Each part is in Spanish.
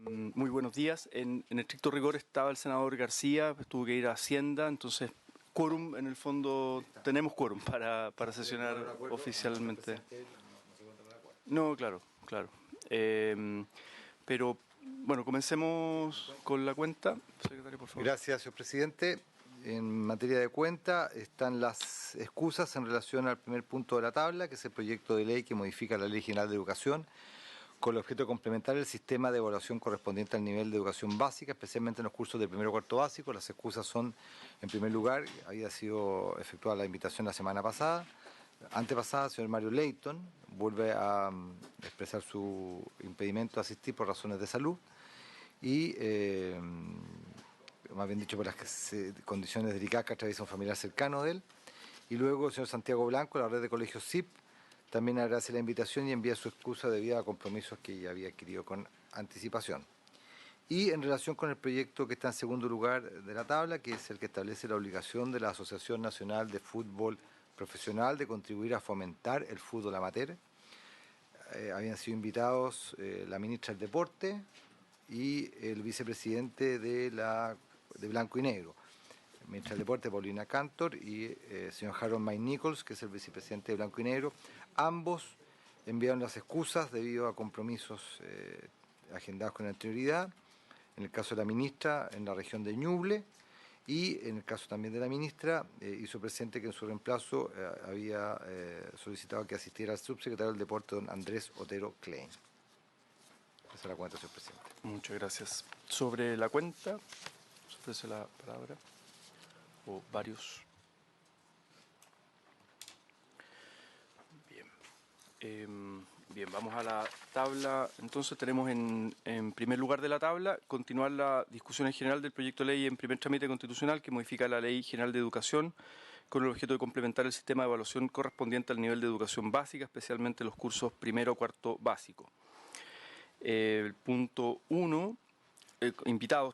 Muy buenos días. En estricto rigor estaba el senador García, tuvo que ir a Hacienda, entonces quórum, en el fondo tenemos quórum para sesionar oficialmente. No, claro. Pero bueno, comencemos con la cuenta. Secretario, por favor. Gracias, señor presidente. En materia de cuenta están las excusas en relación al primer punto de la tabla, que es el proyecto de ley que modifica la Ley General de Educación con el objeto de complementar el sistema de evaluación correspondiente al nivel de educación básica, especialmente en los cursos de primero a cuarto básico. Las excusas son, en primer lugar, había sido efectuada la invitación la semana antepasada, el señor Mario Leighton vuelve a expresar su impedimento a asistir por razones de salud y, más bien dicho, por las condiciones delicadas que atraviesa un familiar cercano de él. Y luego el señor Santiago Blanco, la red de colegios CIP, también agradece la invitación y envía su excusa debido a compromisos que ya había adquirido con anticipación. Y en relación con el proyecto que está en segundo lugar de la tabla, que es el que establece la obligación de la Asociación Nacional de Fútbol Profesional de contribuir a fomentar el fútbol amateur, habían sido invitados la ministra del Deporte y el vicepresidente de Blanco y Negro. Ministra del Deporte, Paulina Cantor, y el señor Harold May Nichols, que es el vicepresidente de Blanco y Negro. Ambos enviaron las excusas debido a compromisos agendados con anterioridad. En el caso de la ministra, en la región de Ñuble, y en el caso también de la ministra, hizo presente que en su reemplazo había solicitado que asistiera al subsecretario del Deporte, don Andrés Otero Klein. Esa es la cuenta, señor presidente. Muchas gracias. Sobre la cuenta, se ofrece la palabra. O varios. Bien, vamos a la tabla. Entonces tenemos en primer lugar de la tabla continuar la discusión en general del proyecto de ley en primer trámite constitucional que modifica la Ley General de Educación con el objeto de complementar el sistema de evaluación correspondiente al nivel de educación básica, especialmente los cursos primero o cuarto básico. El punto 1.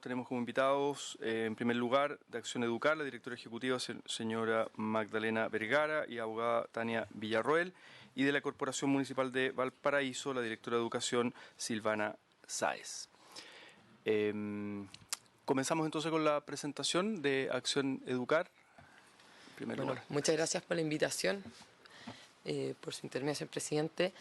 Tenemos como invitados, en primer lugar, de Acción Educar, la directora ejecutiva señora Magdalena Vergara y abogada Tania Villarroel, y de la Corporación Municipal de Valparaíso, la directora de Educación Silvana Sáez. Comenzamos entonces con la presentación de Acción Educar. En primer lugar. Muchas gracias por la invitación, por su intervención, presidente.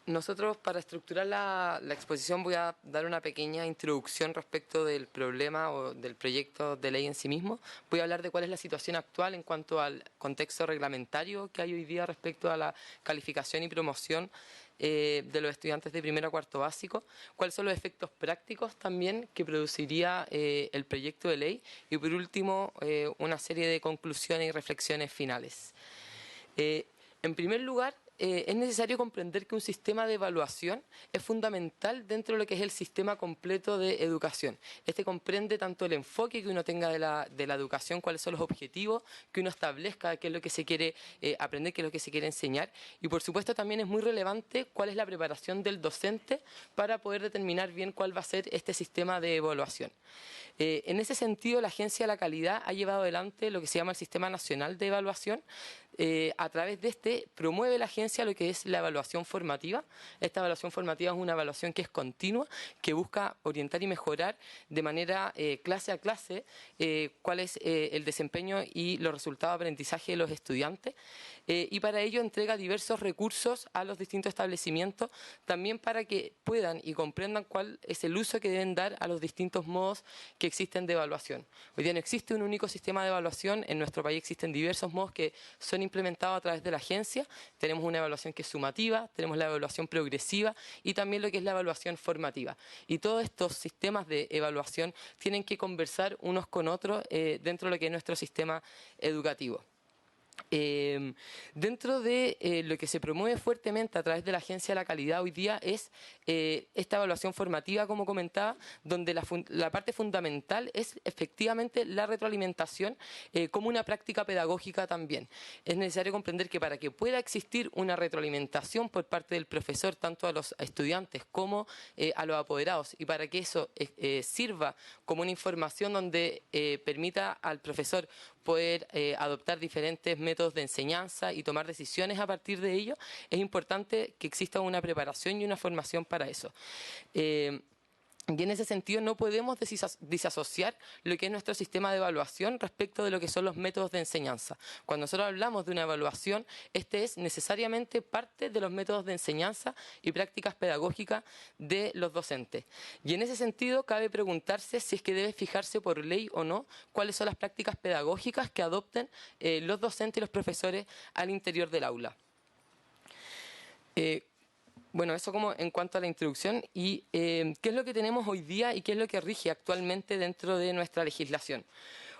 Nosotros, para estructurar la exposición, voy a dar una pequeña introducción respecto del problema o del proyecto de ley en sí mismo. Voy a hablar de cuál es la situación actual en cuanto al contexto reglamentario que hay hoy día respecto a la calificación y promoción de los estudiantes de primero a cuarto básico, cuáles son los efectos prácticos también que produciría el proyecto de ley y, por último, una serie de conclusiones y reflexiones finales. En primer lugar, es necesario comprender que un sistema de evaluación es fundamental dentro de lo que es el sistema completo de educación. Este comprende tanto el enfoque que uno tenga de la educación, cuáles son los objetivos que uno establezca, qué es lo que se quiere aprender, qué es lo que se quiere enseñar, y por supuesto también es muy relevante cuál es la preparación del docente para poder determinar bien cuál va a ser este sistema de evaluación. En ese sentido, la Agencia de la Calidad ha llevado adelante lo que se llama el Sistema Nacional de Evaluación. A través de este promueve la agencia lo que es la evaluación formativa. Esta evaluación formativa es una evaluación que es continua, que busca orientar y mejorar de manera clase a clase cuál es el desempeño y los resultados de aprendizaje de los estudiantes, y para ello entrega diversos recursos a los distintos establecimientos, también para que puedan y comprendan cuál es el uso que deben dar a los distintos modos que existen de evaluación. Hoy día no existe un único sistema de evaluación, en nuestro país existen diversos modos que son implementados a través de la agencia. Tenemos una evaluación que es sumativa, tenemos la evaluación progresiva y también lo que es la evaluación formativa. Y todos estos sistemas de evaluación tienen que conversar unos con otros dentro de lo que es nuestro sistema educativo. Dentro de lo que se promueve fuertemente a través de la Agencia de la Calidad hoy día es esta evaluación formativa, como comentaba, donde la parte fundamental es efectivamente la retroalimentación como una práctica pedagógica también. Es necesario comprender que para que pueda existir una retroalimentación por parte del profesor, tanto a los estudiantes como a los apoderados, y para que eso sirva como una información donde permita al profesor poder adoptar diferentes métodos de enseñanza y tomar decisiones a partir de ello, es importante que exista una preparación y una formación para eso. Y en ese sentido no podemos disasociar lo que es nuestro sistema de evaluación respecto de lo que son los métodos de enseñanza. Cuando nosotros hablamos de una evaluación, este es necesariamente parte de los métodos de enseñanza y prácticas pedagógicas de los docentes. Y en ese sentido cabe preguntarse si es que debe fijarse por ley o no cuáles son las prácticas pedagógicas que adopten los docentes y los profesores al interior del aula. Bueno, eso como en cuanto a la introducción y qué es lo que tenemos hoy día y qué es lo que rige actualmente dentro de nuestra legislación.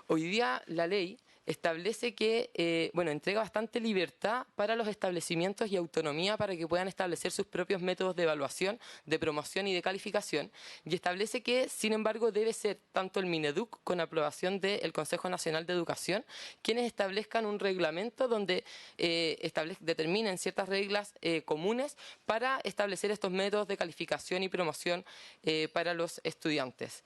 Hoy día la ley establece que, entrega bastante libertad para los establecimientos y autonomía para que puedan establecer sus propios métodos de evaluación, de promoción y de calificación, y establece que, sin embargo, debe ser tanto el Mineduc, con aprobación del Consejo Nacional de Educación, quienes establezcan un reglamento donde determinen ciertas reglas comunes para establecer estos métodos de calificación y promoción para los estudiantes.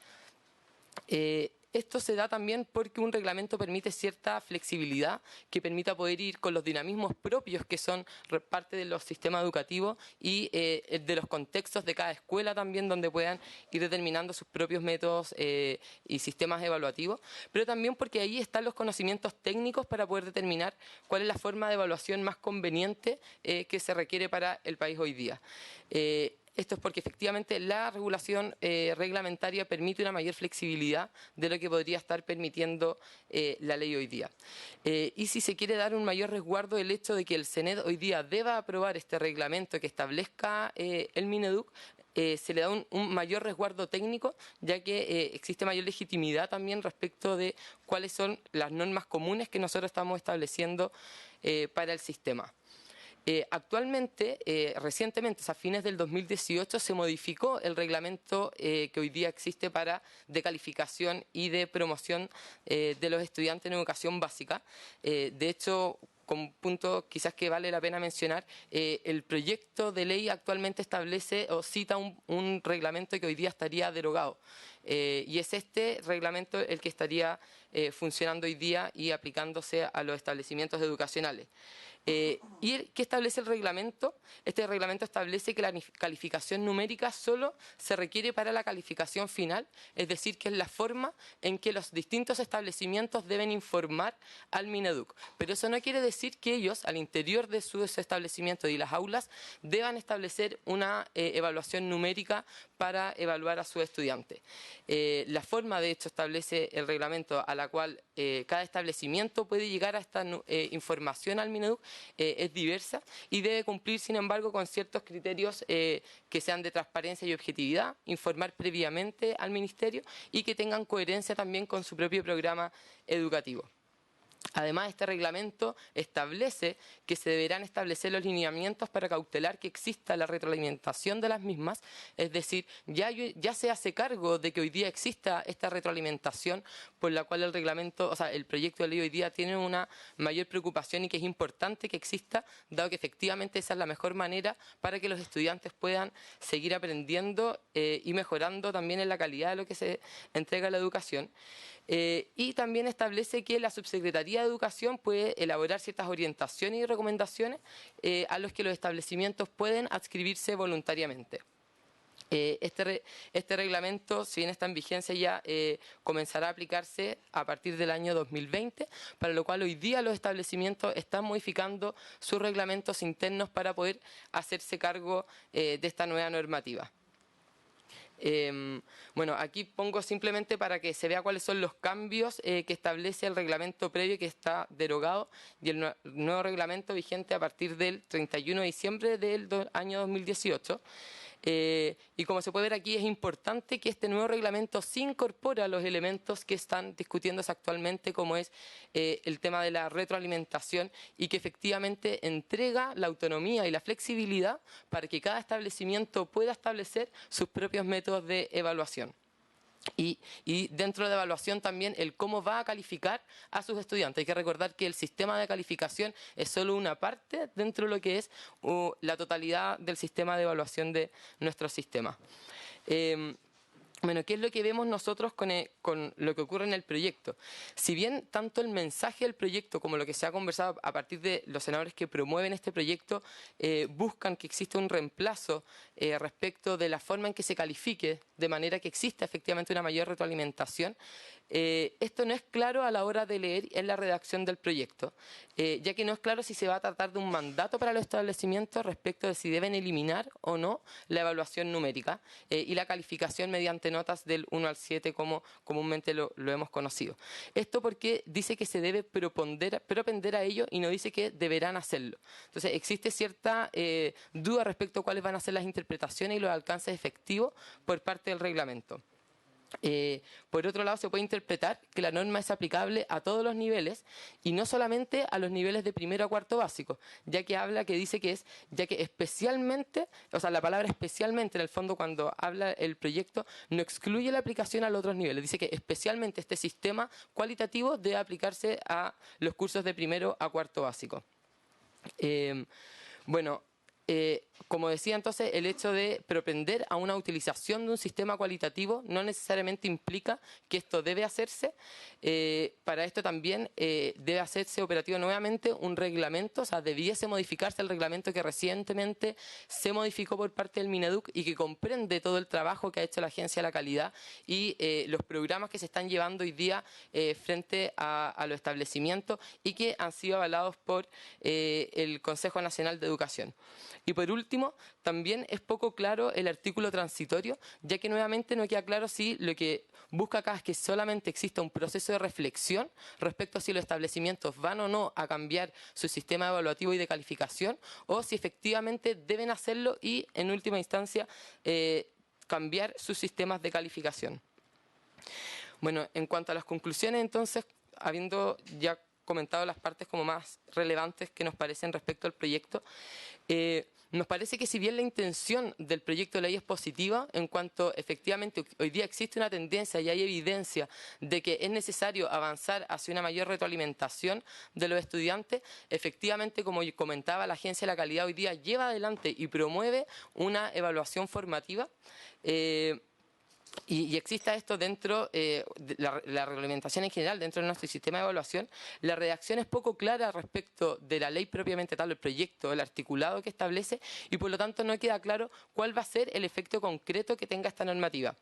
Esto se da también porque un reglamento permite cierta flexibilidad que permita poder ir con los dinamismos propios que son parte de los sistemas educativos y de los contextos de cada escuela también, donde puedan ir determinando sus propios métodos y sistemas evaluativos, pero también porque ahí están los conocimientos técnicos para poder determinar cuál es la forma de evaluación más conveniente que se requiere para el país hoy día. Esto es porque efectivamente la regulación reglamentaria permite una mayor flexibilidad de lo que podría estar permitiendo la ley hoy día. Y si se quiere dar un mayor resguardo del hecho de que el CENED hoy día deba aprobar este reglamento que establezca el Mineduc, se le da un mayor resguardo técnico, ya que existe mayor legitimidad también respecto de cuáles son las normas comunes que nosotros estamos estableciendo para el sistema. Actualmente, recientemente, a fines del 2018, se modificó el reglamento que hoy día existe de calificación y de promoción de los estudiantes en educación básica. De hecho, como punto quizás que vale la pena mencionar, el proyecto de ley actualmente establece o cita un reglamento que hoy día estaría derogado. Y es este reglamento el que estaría funcionando hoy día y aplicándose a los establecimientos educacionales. ¿Y qué establece el reglamento? Este reglamento establece que la calificación numérica solo se requiere para la calificación final, es decir, que es la forma en que los distintos establecimientos deben informar al Mineduc. Pero eso no quiere decir que ellos, al interior de sus establecimientos y las aulas, deban establecer una evaluación numérica para evaluar a sus estudiantes. La forma, de hecho, establece el reglamento a la cual cada establecimiento puede llegar a esta información al Mineduc es diversa y debe cumplir, sin embargo, con ciertos criterios que sean de transparencia y objetividad, informar previamente al Ministerio y que tengan coherencia también con su propio programa educativo. Además, este reglamento establece que se deberán establecer los lineamientos para cautelar que exista la retroalimentación de las mismas, es decir, ya se hace cargo de que hoy día exista esta retroalimentación por la cual el proyecto de ley hoy día tiene una mayor preocupación y que es importante que exista, dado que efectivamente esa es la mejor manera para que los estudiantes puedan seguir aprendiendo y mejorando también en la calidad de lo que se entrega a la educación. Y también establece que la Subsecretaría de Educación puede elaborar ciertas orientaciones y recomendaciones a los que los establecimientos pueden adscribirse voluntariamente. Este reglamento, si bien está en vigencia ya, comenzará a aplicarse a partir del año 2020, para lo cual hoy día los establecimientos están modificando sus reglamentos internos para poder hacerse cargo de esta nueva normativa. Bueno, aquí pongo simplemente para que se vea cuáles son los cambios que establece el reglamento previo que está derogado y el nuevo reglamento vigente a partir del 31 de diciembre del año 2018. Y como se puede ver aquí, es importante que este nuevo reglamento se incorpore a los elementos que están discutiéndose actualmente, como es el tema de la retroalimentación, y que efectivamente entrega la autonomía y la flexibilidad para que cada establecimiento pueda establecer sus propios métodos de evaluación. Y dentro de la evaluación también el cómo va a calificar a sus estudiantes. Hay que recordar que el sistema de calificación es solo una parte dentro de lo que es la totalidad del sistema de evaluación de nuestro sistema. Bueno, ¿qué es lo que vemos nosotros con lo que ocurre en el proyecto? Si bien tanto el mensaje del proyecto como lo que se ha conversado a partir de los senadores que promueven este proyecto buscan que exista un reemplazo respecto de la forma en que se califique, de manera que exista efectivamente una mayor retroalimentación, esto no es claro a la hora de leer en la redacción del proyecto, ya que no es claro si se va a tratar de un mandato para los establecimientos respecto de si deben eliminar o no la evaluación numérica y la calificación mediante notas del 1 al 7 como comúnmente lo hemos conocido. Esto porque dice que se debe propender a ello y no dice que deberán hacerlo. Entonces existe cierta duda respecto a cuáles van a ser las interpretaciones y los alcances efectivos por parte del reglamento. Por otro lado, se puede interpretar que la norma es aplicable a todos los niveles y no solamente a los niveles de primero a cuarto básico, ya que dice que especialmente, o sea, la palabra especialmente en el fondo cuando habla el proyecto no excluye la aplicación a los otros niveles, dice que especialmente este sistema cualitativo debe aplicarse a los cursos de primero a cuarto básico. Como decía entonces, el hecho de propender a una utilización de un sistema cualitativo no necesariamente implica que esto debe hacerse. Para esto también debe hacerse operativo nuevamente un reglamento, o sea, debiese modificarse el reglamento que recientemente se modificó por parte del Mineduc y que comprende todo el trabajo que ha hecho la Agencia de la Calidad y los programas que se están llevando hoy día frente a los establecimientos y que han sido avalados por el Consejo Nacional de Educación. Y por último, también es poco claro el artículo transitorio, ya que nuevamente no queda claro si lo que busca acá es que solamente exista un proceso de reflexión respecto a si los establecimientos van o no a cambiar su sistema evaluativo y de calificación, o si efectivamente deben hacerlo y, en última instancia, cambiar sus sistemas de calificación. Bueno, en cuanto a las conclusiones, entonces, habiendo ya comentado las partes como más relevantes que nos parecen respecto al proyecto, nos parece que si bien la intención del proyecto de ley es positiva, en cuanto efectivamente hoy día existe una tendencia y hay evidencia de que es necesario avanzar hacia una mayor retroalimentación de los estudiantes, efectivamente, como comentaba, la Agencia de la Calidad hoy día lleva adelante y promueve una evaluación formativa. Y exista esto dentro de la reglamentación en general, dentro de nuestro sistema de evaluación, la redacción es poco clara respecto de la ley propiamente tal, el proyecto, el articulado que establece, y por lo tanto no queda claro cuál va a ser el efecto concreto que tenga esta normativa.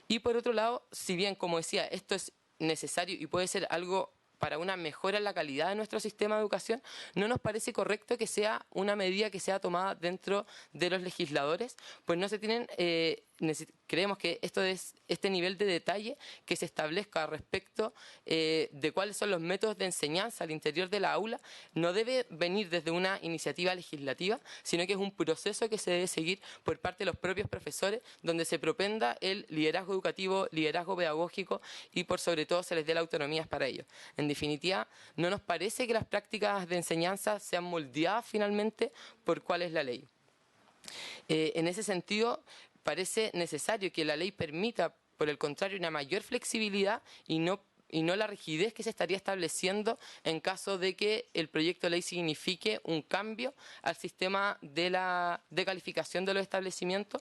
Y por otro lado, si bien, como decía, esto es necesario y puede ser algo para una mejora en la calidad de nuestro sistema de educación, no nos parece correcto que sea una medida que sea tomada dentro de los legisladores, pues no se tienen, creemos que este nivel de detalle que se establezca respecto de cuáles son los métodos de enseñanza al interior de la aula, no debe venir desde una iniciativa legislativa, sino que es un proceso que se debe seguir por parte de los propios profesores, donde se propenda el liderazgo educativo, liderazgo pedagógico y por sobre todo se les dé la autonomía para ello. En definitiva, no nos parece que las prácticas de enseñanza sean moldeadas finalmente por cuál es la ley. En ese sentido, parece necesario que la ley permita, por el contrario, una mayor flexibilidad y no la rigidez que se estaría estableciendo en caso de que el proyecto de ley signifique un cambio al sistema de calificación de los establecimientos.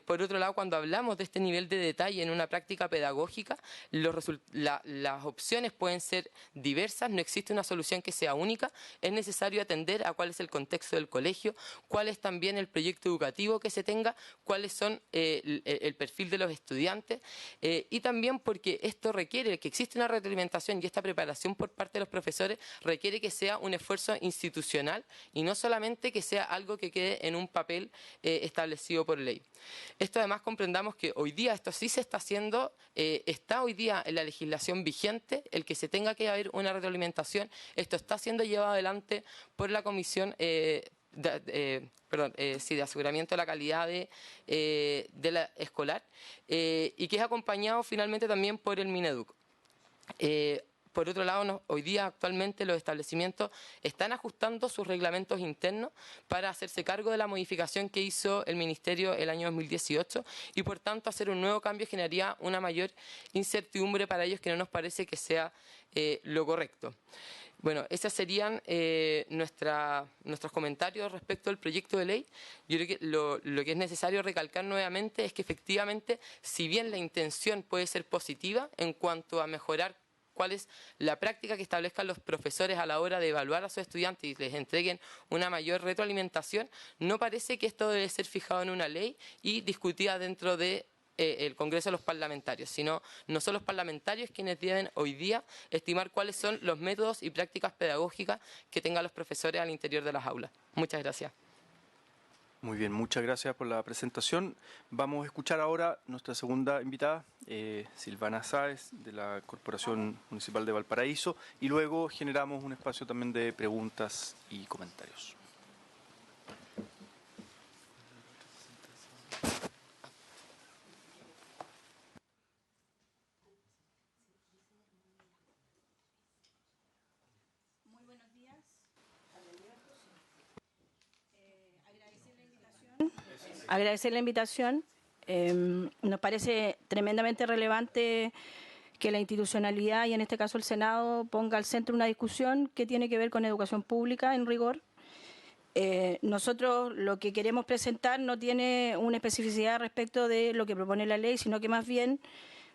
Por otro lado, cuando hablamos de este nivel de detalle en una práctica pedagógica, las opciones pueden ser diversas, no existe una solución que sea única, es necesario atender a cuál es el contexto del colegio, cuál es también el proyecto educativo que se tenga, cuáles son el perfil de los estudiantes y también porque esto requiere que exista una retroalimentación y esta preparación por parte de los profesores requiere que sea un esfuerzo institucional y no solamente que sea algo que quede en un papel establecido por ley. Esto además comprendamos que hoy día esto sí se está haciendo, está hoy día en la legislación vigente, el que se tenga que haber una retroalimentación, esto está siendo llevado adelante por la Comisión de aseguramiento de la calidad de la escolar y que es acompañado finalmente también por el Mineduc. por otro lado, hoy día actualmente los establecimientos están ajustando sus reglamentos internos para hacerse cargo de la modificación que hizo el Ministerio el año 2018 y por tanto hacer un nuevo cambio generaría una mayor incertidumbre para ellos que no nos parece que sea lo correcto. Bueno, esos serían nuestros comentarios respecto al proyecto de ley. Yo creo que lo que es necesario recalcar nuevamente es que efectivamente, si bien la intención puede ser positiva en cuanto a mejorar cuál es la práctica que establezcan los profesores a la hora de evaluar a sus estudiantes y les entreguen una mayor retroalimentación, no parece que esto debe ser fijado en una ley y discutida dentro de el Congreso de los Parlamentarios, sino no son los parlamentarios quienes deben hoy día estimar cuáles son los métodos y prácticas pedagógicas que tengan los profesores al interior de las aulas. Muchas gracias. Muy bien, muchas gracias por la presentación. Vamos a escuchar ahora nuestra segunda invitada, Silvana Sáez, de la Corporación Municipal de Valparaíso, y luego generamos un espacio también de preguntas y comentarios. Agradecer la invitación. Nos parece tremendamente relevante que la institucionalidad y en este caso el Senado ponga al centro una discusión que tiene que ver con educación pública en rigor. Nosotros lo que queremos presentar no tiene una especificidad respecto de lo que propone la ley, sino que más bien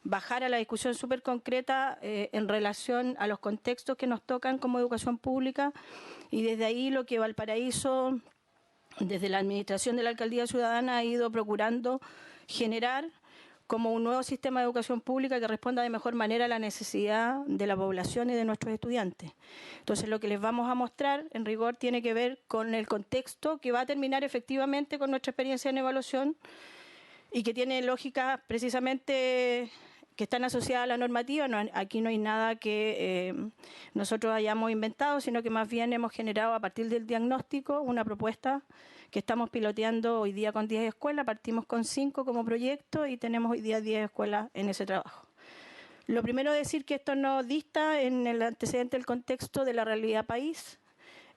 bajar a la discusión súper concreta en relación a los contextos que nos tocan como educación pública y desde ahí lo que Valparaíso, desde la administración de la Alcaldía Ciudadana, ha ido procurando generar como un nuevo sistema de educación pública que responda de mejor manera a la necesidad de la población y de nuestros estudiantes. Entonces, lo que les vamos a mostrar, en rigor, tiene que ver con el contexto que va a terminar efectivamente con nuestra experiencia en evaluación y que tiene lógica precisamente que están asociadas a la normativa. Aquí no hay nada que nosotros hayamos inventado, sino que más bien hemos generado a partir del diagnóstico una propuesta que estamos piloteando hoy día con 10 escuelas. Partimos con 5 como proyecto y tenemos hoy día 10 escuelas en ese trabajo. Lo primero es decir que esto no dista en el antecedente del contexto de la realidad país,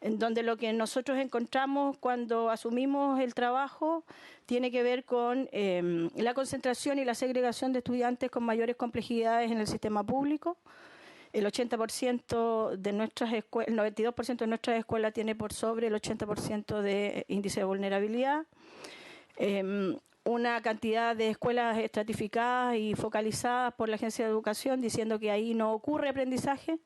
en donde lo que nosotros encontramos cuando asumimos el trabajo tiene que ver con la concentración y la segregación de estudiantes con mayores complejidades en el sistema público. El 80% de nuestras escuelas, el 92% de nuestras escuelas tiene por sobre el 80% de índice de vulnerabilidad. Una cantidad de escuelas estratificadas y focalizadas por la Agencia de Educación diciendo que ahí no ocurre aprendizaje.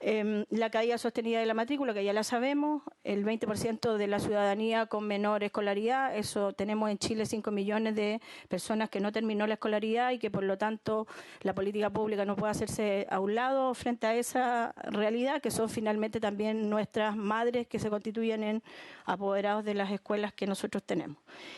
La caída sostenida de la matrícula, que ya la sabemos, el 20% de la ciudadanía con menor escolaridad, eso tenemos en Chile 5 millones de personas que no terminó la escolaridad y que por lo tanto la política pública no puede hacerse a un lado frente a esa realidad, que son finalmente también nuestras madres que se constituyen en apoderados de las escuelas que nosotros tenemos.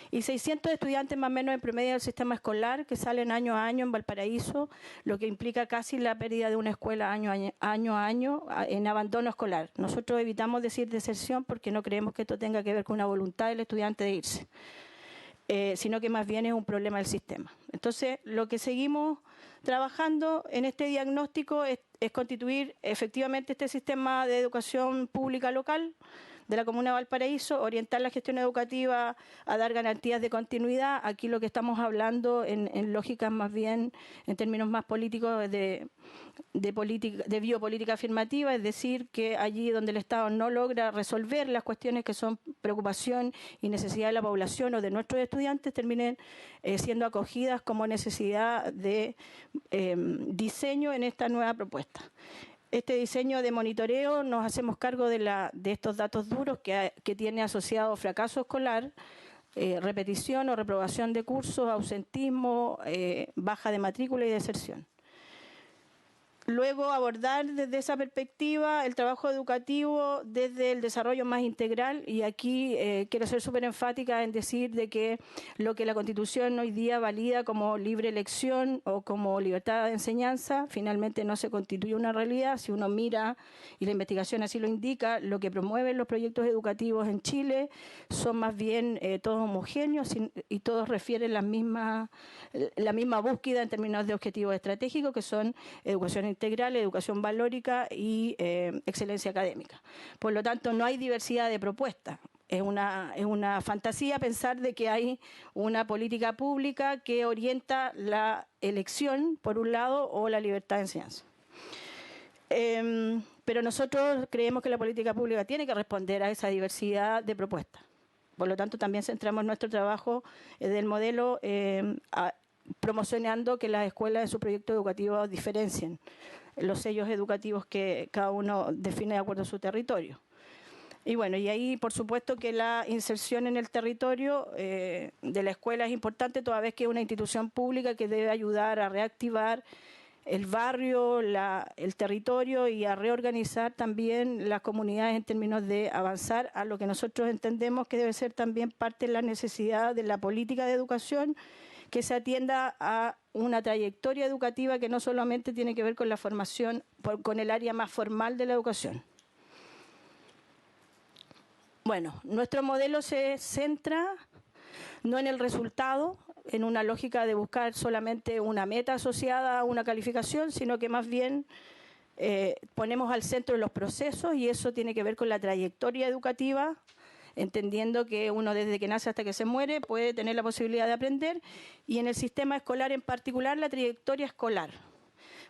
Y 600 estudiantes más o menos en promedio del sistema escolar que salen año a año en Valparaíso, lo que implica casi la pérdida de una escuela año a año en abandono escolar. Nosotros evitamos decir deserción porque no creemos que esto tenga que ver con una voluntad del estudiante de irse, sino que más bien es un problema del sistema. Entonces, lo que seguimos trabajando en este diagnóstico es constituir efectivamente este sistema de educación pública local de la Comuna de Valparaíso, orientar la gestión educativa a dar garantías de continuidad. Aquí lo que estamos hablando en lógicas más bien, en términos más políticos, de biopolítica afirmativa, es decir, que allí donde el Estado no logra resolver las cuestiones que son preocupación y necesidad de la población o de nuestros estudiantes, terminen siendo acogidas como necesidad de diseño en esta nueva propuesta. Este diseño de monitoreo nos hacemos cargo de estos datos duros que tiene asociado fracaso escolar, repetición o reprobación de cursos, ausentismo, baja de matrícula y deserción. Luego abordar desde esa perspectiva el trabajo educativo desde el desarrollo más integral, y aquí quiero ser súper enfática en decir de que lo que la Constitución hoy día valida como libre elección o como libertad de enseñanza finalmente no se constituye una realidad. Si uno mira, y la investigación así lo indica, lo que promueven los proyectos educativos en Chile son más bien todos homogéneos y todos refieren la misma búsqueda en términos de objetivos estratégicos, que son educación integral, educación valórica y excelencia académica. Por lo tanto, no hay diversidad de propuestas. Es una fantasía pensar de que hay una política pública que orienta la elección, por un lado, o la libertad de enseñanza. Pero nosotros creemos que la política pública tiene que responder a esa diversidad de propuestas. Por lo tanto, también centramos nuestro trabajo del modelo promocionando que las escuelas en su proyecto educativo diferencien los sellos educativos que cada uno define de acuerdo a su territorio. Y bueno, y ahí por supuesto que la inserción en el territorio de la escuela es importante, toda vez que es una institución pública que debe ayudar a reactivar el barrio, el territorio y a reorganizar también las comunidades en términos de avanzar a lo que nosotros entendemos que debe ser también parte de la necesidad de la política de educación, que se atienda a una trayectoria educativa que no solamente tiene que ver con la formación, con el área más formal de la educación. Bueno, nuestro modelo se centra no en el resultado, en una lógica de buscar solamente una meta asociada a una calificación, sino que más bien ponemos al centro los procesos, y eso tiene que ver con la trayectoria educativa, entendiendo que uno desde que nace hasta que se muere puede tener la posibilidad de aprender, y en el sistema escolar en particular la trayectoria escolar.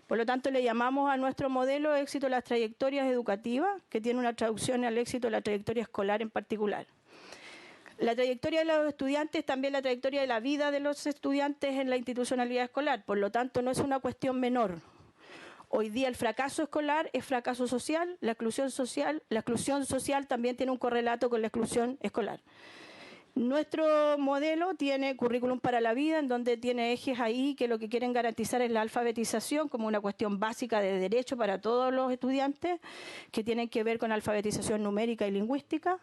Por lo tanto, le llamamos a nuestro modelo éxito las trayectorias educativas, que tiene una traducción al éxito de la trayectoria escolar en particular. La trayectoria de los estudiantes es también la trayectoria de la vida de los estudiantes en la institucionalidad escolar, por lo tanto no es una cuestión menor. Hoy día el fracaso escolar es fracaso social, la exclusión social también tiene un correlato con la exclusión escolar. Nuestro modelo tiene currículum para la vida, en donde tiene ejes ahí que lo que quieren garantizar es la alfabetización como una cuestión básica de derecho para todos los estudiantes, que tienen que ver con alfabetización numérica y lingüística.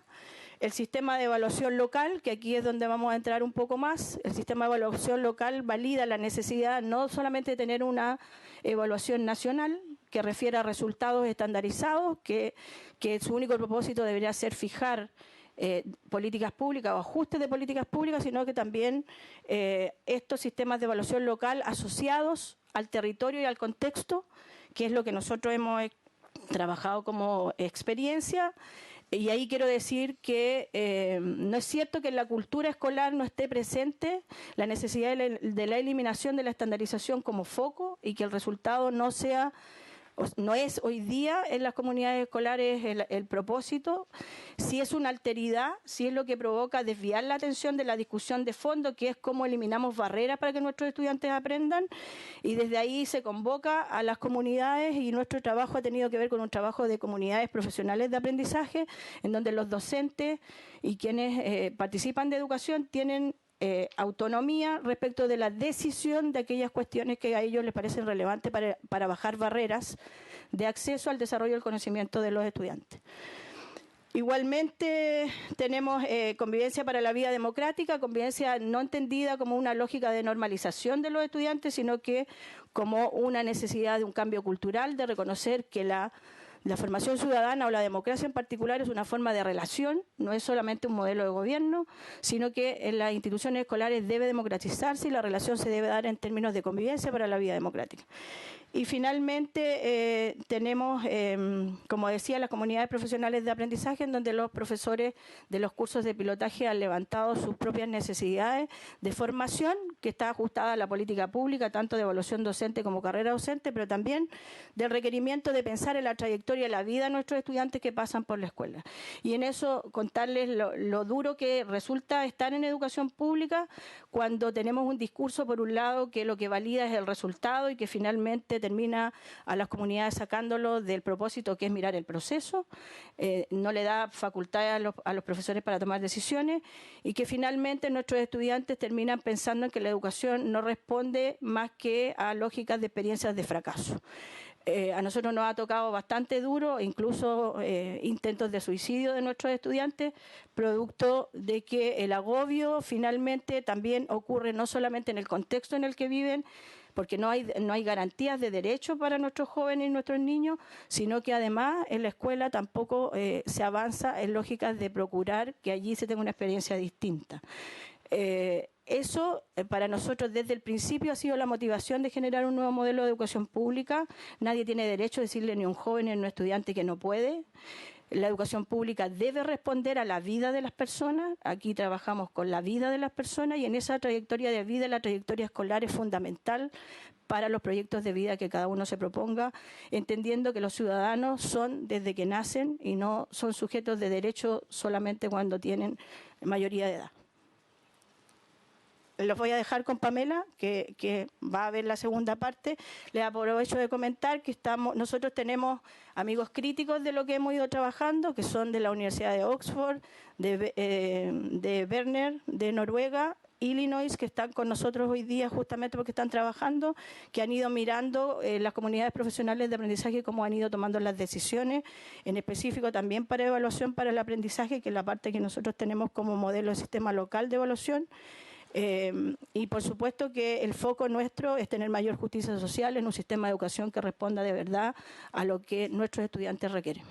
El sistema de evaluación local, que aquí es donde vamos a entrar un poco más, el sistema de evaluación local valida la necesidad no solamente de tener una evaluación nacional, que refiere a resultados estandarizados, que su único propósito debería ser fijar políticas públicas o ajustes de políticas públicas, sino que también estos sistemas de evaluación local asociados al territorio y al contexto, que es lo que nosotros hemos trabajado como experiencia. Y ahí quiero decir que no es cierto que en la cultura escolar no esté presente la necesidad de la eliminación de la estandarización como foco, y que el resultado no es hoy día en las comunidades escolares el propósito. Sí es una alteridad, sí es lo que provoca desviar la atención de la discusión de fondo, que es cómo eliminamos barreras para que nuestros estudiantes aprendan, y desde ahí se convoca a las comunidades, y nuestro trabajo ha tenido que ver con un trabajo de comunidades profesionales de aprendizaje, en donde los docentes y quienes participan de educación tienen autonomía respecto de la decisión de aquellas cuestiones que a ellos les parecen relevantes para bajar barreras de acceso al desarrollo del conocimiento de los estudiantes. Igualmente tenemos convivencia para la vida democrática, convivencia no entendida como una lógica de normalización de los estudiantes, sino que como una necesidad de un cambio cultural, de reconocer que la formación ciudadana o la democracia en particular es una forma de relación, no es solamente un modelo de gobierno, sino que en las instituciones escolares debe democratizarse y la relación se debe dar en términos de convivencia para la vida democrática. Y finalmente tenemos, como decía, las comunidades profesionales de aprendizaje, en donde los profesores de los cursos de pilotaje han levantado sus propias necesidades de formación, que está ajustada a la política pública, tanto de evaluación docente como carrera docente, pero también del requerimiento de pensar en la trayectoria de la vida de nuestros estudiantes que pasan por la escuela. Y en eso contarles lo duro que resulta estar en educación pública cuando tenemos un discurso, por un lado, que lo que valida es el resultado y que finalmente termina a las comunidades sacándolo del propósito, que es mirar el proceso, no le da facultades a los profesores para tomar decisiones, y que finalmente nuestros estudiantes terminan pensando en que la educación no responde más que a lógicas de experiencias de fracaso. A nosotros nos ha tocado bastante duro, incluso intentos de suicidio de nuestros estudiantes, producto de que el agobio finalmente también ocurre no solamente en el contexto en el que viven, porque no hay garantías de derecho para nuestros jóvenes y nuestros niños, sino que además en la escuela tampoco se avanza en lógicas de procurar que allí se tenga una experiencia distinta. Eso para nosotros desde el principio ha sido la motivación de generar un nuevo modelo de educación pública. Nadie tiene derecho a decirle ni a un joven ni a un estudiante que no puede. La educación pública debe responder a la vida de las personas. Aquí trabajamos con la vida de las personas y en esa trayectoria de vida, la trayectoria escolar es fundamental para los proyectos de vida que cada uno se proponga, entendiendo que los ciudadanos son desde que nacen y no son sujetos de derecho solamente cuando tienen mayoría de edad. Los voy a dejar con Pamela, que va a ver la segunda parte. Les aprovecho de comentar que nosotros tenemos amigos críticos de lo que hemos ido trabajando, que son de la Universidad de Oxford, de Berner, de Noruega, Illinois, que están con nosotros hoy día justamente porque están trabajando, que han ido mirando las comunidades profesionales de aprendizaje y cómo han ido tomando las decisiones, en específico también para evaluación para el aprendizaje, que es la parte que nosotros tenemos como modelo de sistema local de evaluación. Y por supuesto que el foco nuestro es tener mayor justicia social en un sistema de educación que responda de verdad a lo que nuestros estudiantes requieren.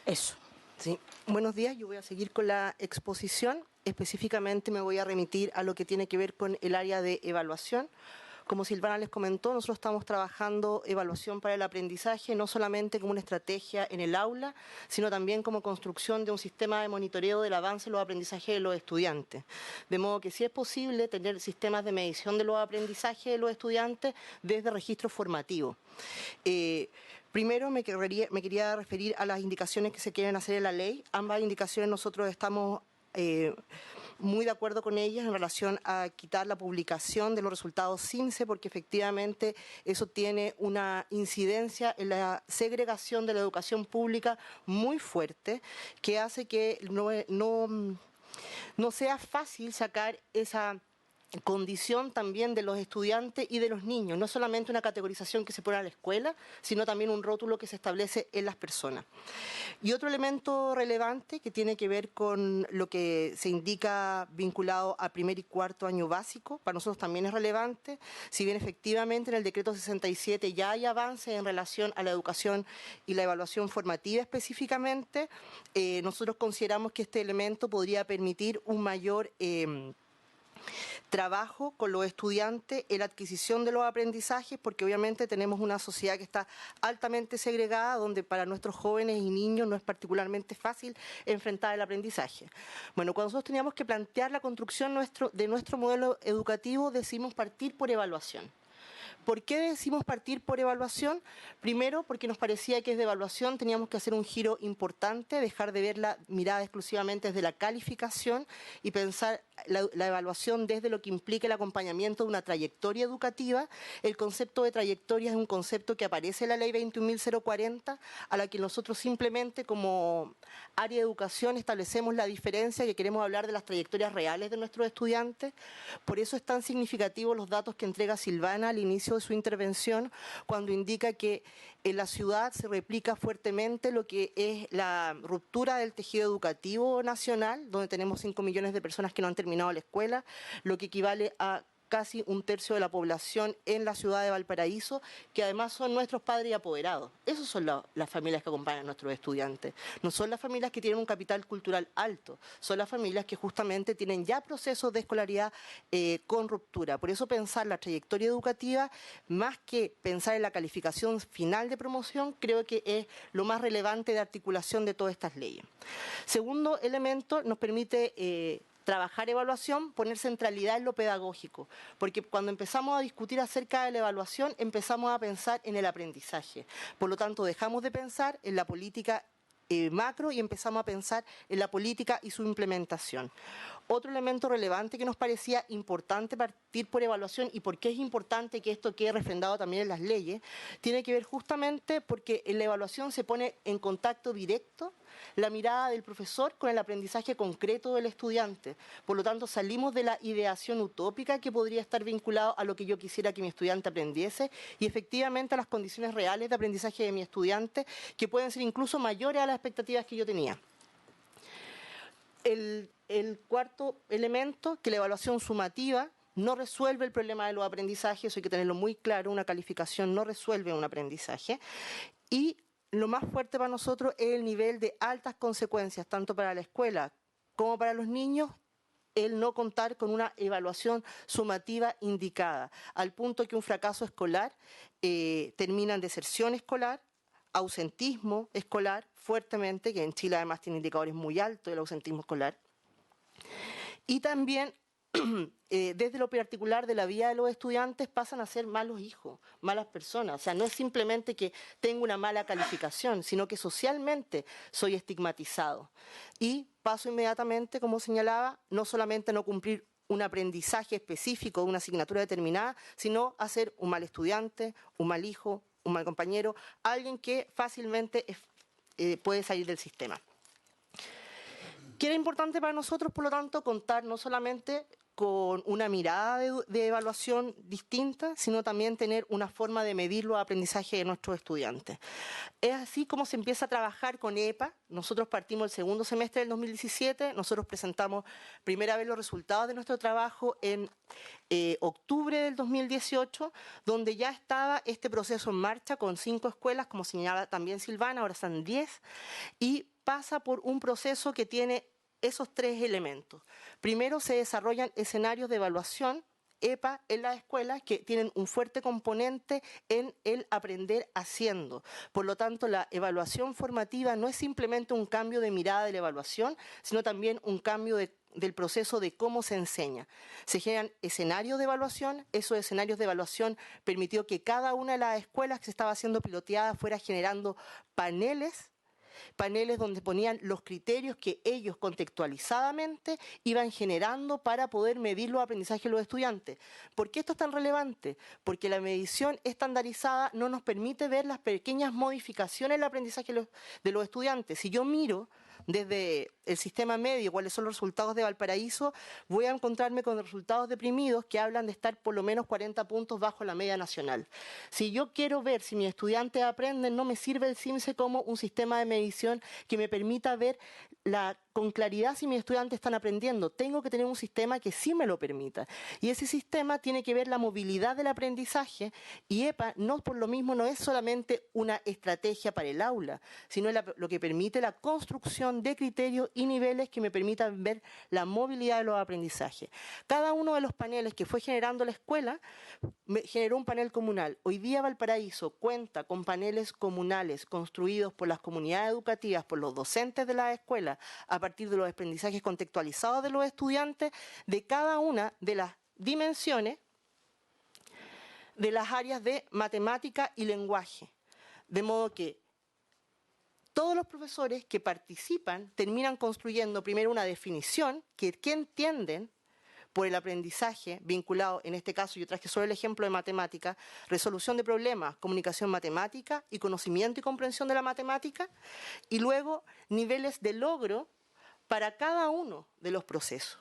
Eso. Sí. Buenos días, yo voy a seguir con la exposición. Específicamente me voy a remitir a lo que tiene que ver con el área de evaluación. Como Silvana les comentó, nosotros estamos trabajando evaluación para el aprendizaje, no solamente como una estrategia en el aula, sino también como construcción de un sistema de monitoreo del avance de los aprendizajes de los estudiantes. De modo que sí es posible tener sistemas de medición de los aprendizajes de los estudiantes desde registros formativos. Primero me quería referir a las indicaciones que se quieren hacer en la ley. Ambas indicaciones nosotros estamos muy de acuerdo con ellas en relación a quitar la publicación de los resultados CIMSE, porque efectivamente eso tiene una incidencia en la segregación de la educación pública muy fuerte, que hace que no sea fácil sacar esa condición también de los estudiantes y de los niños, no solamente una categorización que se pone a la escuela, sino también un rótulo que se establece en las personas. Y otro elemento relevante que tiene que ver con lo que se indica vinculado a primer y cuarto año básico, para nosotros también es relevante, si bien efectivamente en el decreto 67 ya hay avances en relación a la educación y la evaluación formativa específicamente, nosotros consideramos que este elemento podría permitir un mayor trabajo con los estudiantes en la adquisición de los aprendizajes, porque obviamente tenemos una sociedad que está altamente segregada, donde para nuestros jóvenes y niños no es particularmente fácil enfrentar el aprendizaje. Bueno, cuando nosotros teníamos que plantear la construcción de nuestro modelo educativo, decidimos partir por evaluación. ¿Por qué decidimos partir por evaluación? Primero, porque nos parecía que desde evaluación teníamos que hacer un giro importante, dejar de ver la mirada exclusivamente desde la calificación y pensar la evaluación desde lo que implica el acompañamiento de una trayectoria educativa. El concepto de trayectoria es un concepto que aparece en la ley 21.040, a la que nosotros simplemente como área de educación establecemos la diferencia, que queremos hablar de las trayectorias reales de nuestros estudiantes. Por eso es tan significativo los datos que entrega Silvana al inicio de su intervención, cuando indica que en la ciudad se replica fuertemente lo que es la ruptura del tejido educativo nacional, donde tenemos 5 millones de personas que no han terminado la escuela, lo que equivale a casi un tercio de la población en la ciudad de Valparaíso, que además son nuestros padres y apoderados. Esas son las familias que acompañan a nuestros estudiantes. No son las familias que tienen un capital cultural alto, son las familias que justamente tienen ya procesos de escolaridad con ruptura. Por eso pensar la trayectoria educativa, más que pensar en la calificación final de promoción, creo que es lo más relevante de articulación de todas estas leyes. Segundo elemento, nos permite trabajar evaluación, poner centralidad en lo pedagógico, porque cuando empezamos a discutir acerca de la evaluación, empezamos a pensar en el aprendizaje. Por lo tanto, dejamos de pensar en la política macro y empezamos a pensar en la política y su implementación. Otro elemento relevante que nos parecía importante partir por evaluación, y por qué es importante que esto quede refrendado también en las leyes, tiene que ver justamente porque en la evaluación se pone en contacto directo la mirada del profesor con el aprendizaje concreto del estudiante. Por lo tanto, salimos de la ideación utópica que podría estar vinculado a lo que yo quisiera que mi estudiante aprendiese y efectivamente a las condiciones reales de aprendizaje de mi estudiante, que pueden ser incluso mayores a las expectativas que yo tenía. El cuarto elemento, que la evaluación sumativa no resuelve el problema de los aprendizajes, eso hay que tenerlo muy claro, una calificación no resuelve un aprendizaje. Y lo más fuerte para nosotros es el nivel de altas consecuencias, tanto para la escuela como para los niños, el no contar con una evaluación sumativa indicada, al punto que un fracaso escolar termina en deserción escolar, ausentismo escolar fuertemente, que en Chile además tiene indicadores muy altos del ausentismo escolar, y también desde lo particular de la vida de los estudiantes pasan a ser malos hijos, malas personas. O sea, no es simplemente que tengo una mala calificación, sino que socialmente soy estigmatizado. Y paso inmediatamente, como señalaba, no solamente a no cumplir un aprendizaje específico de una asignatura determinada, sino a ser un mal estudiante, un mal hijo, un mal compañero, alguien que fácilmente puede salir del sistema. Que era importante para nosotros, por lo tanto, contar no solamente con una mirada de evaluación distinta, sino también tener una forma de medir los aprendizajes de nuestros estudiantes. Es así como se empieza a trabajar con EPA. Nosotros partimos el segundo semestre del 2017, nosotros presentamos primera vez los resultados de nuestro trabajo en octubre del 2018, donde ya estaba este proceso en marcha con 5 escuelas, como señalaba también Silvana, ahora están 10, y pasa por un proceso que tiene esos 3 elementos. Primero, se desarrollan escenarios de evaluación EPA en las escuelas que tienen un fuerte componente en el aprender haciendo. Por lo tanto, la evaluación formativa no es simplemente un cambio de mirada de la evaluación, sino también un cambio del proceso de cómo se enseña. Se generan escenarios de evaluación, esos escenarios de evaluación permitió que cada una de las escuelas que se estaba haciendo piloteada fuera generando paneles donde ponían los criterios que ellos contextualizadamente iban generando para poder medir los aprendizajes de los estudiantes. ¿Por qué esto es tan relevante? Porque la medición estandarizada no nos permite ver las pequeñas modificaciones en el aprendizaje de los estudiantes. Si yo miro desde el sistema medio cuáles son los resultados de Valparaíso, voy a encontrarme con resultados deprimidos que hablan de estar por lo menos 40 puntos bajo la media nacional. Si yo quiero ver si mis estudiantes aprenden, no me sirve el CIMSE como un sistema de medición que me permita ver con claridad si mis estudiantes están aprendiendo. Tengo que tener un sistema que sí me lo permita. Y ese sistema tiene que ver la movilidad del aprendizaje, y EPA no por lo mismo no es solamente una estrategia para el aula, sino lo que permite la construcción de criterios y niveles que me permitan ver la movilidad de los aprendizajes. Cada uno de los paneles que fue generando la escuela generó un panel comunal. Hoy día Valparaíso cuenta con paneles comunales construidos por las comunidades educativas, por los docentes de la escuela, a partir de los aprendizajes contextualizados de los estudiantes de cada una de las dimensiones de las áreas de matemática y lenguaje. De modo que todos los profesores que participan terminan construyendo primero una definición que entienden por el aprendizaje vinculado, en este caso yo traje solo el ejemplo de matemática, resolución de problemas, comunicación matemática y conocimiento y comprensión de la matemática, y luego niveles de logro para cada uno de los procesos.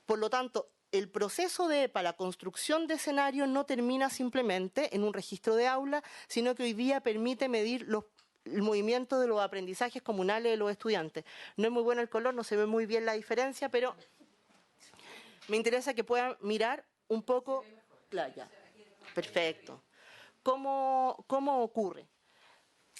Por lo tanto, el proceso de EPA, la construcción de escenarios, no termina simplemente en un registro de aula, sino que hoy día permite medir el movimiento de los aprendizajes comunales de los estudiantes. No es muy bueno el color, no se ve muy bien la diferencia, pero me interesa que puedan mirar un poco. Ya. Perfecto. ¿Cómo ocurre?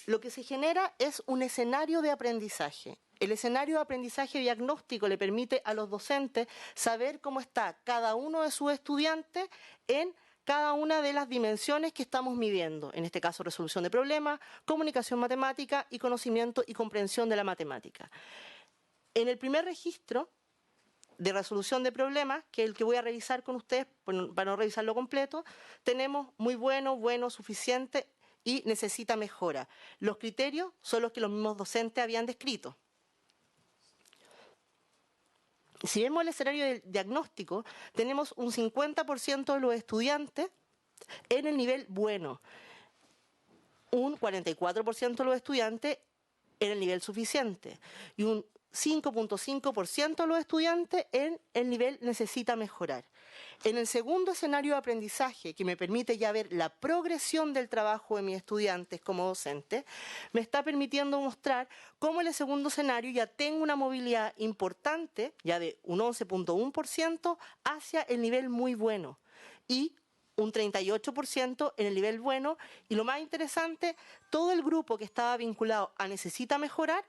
Lo que se genera es un escenario de aprendizaje. El escenario de aprendizaje diagnóstico le permite a los docentes saber cómo está cada uno de sus estudiantes en cada una de las dimensiones que estamos midiendo. En este caso, resolución de problemas, comunicación matemática y conocimiento y comprensión de la matemática. En el primer registro de resolución de problemas, que es el que voy a revisar con ustedes, para no revisarlo completo, tenemos muy bueno, suficiente y necesita mejora. Los criterios son los que los mismos docentes habían descrito. Si vemos el escenario del diagnóstico, tenemos un 50% de los estudiantes en el nivel bueno, un 44% de los estudiantes en el nivel suficiente y un 5.5% de los estudiantes en el nivel necesita mejorar. En el segundo escenario de aprendizaje, que me permite ya ver la progresión del trabajo de mis estudiantes como docente, me está permitiendo mostrar cómo en el segundo escenario ya tengo una movilidad importante, ya de un 11.1% hacia el nivel muy bueno y un 38% en el nivel bueno, y lo más interesante, todo el grupo que estaba vinculado a necesita mejorar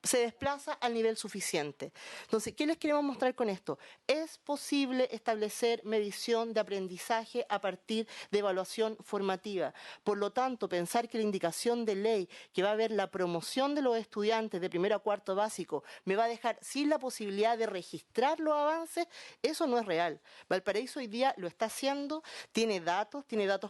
se desplaza al nivel suficiente. Entonces, ¿qué les queremos mostrar con esto? Es posible establecer medición de aprendizaje a partir de evaluación formativa. Por lo tanto, pensar que la indicación de ley que va a haber la promoción de los estudiantes de primero a cuarto básico me va a dejar sin la posibilidad de registrar los avances, eso no es real. Valparaíso hoy día lo está haciendo, tiene datos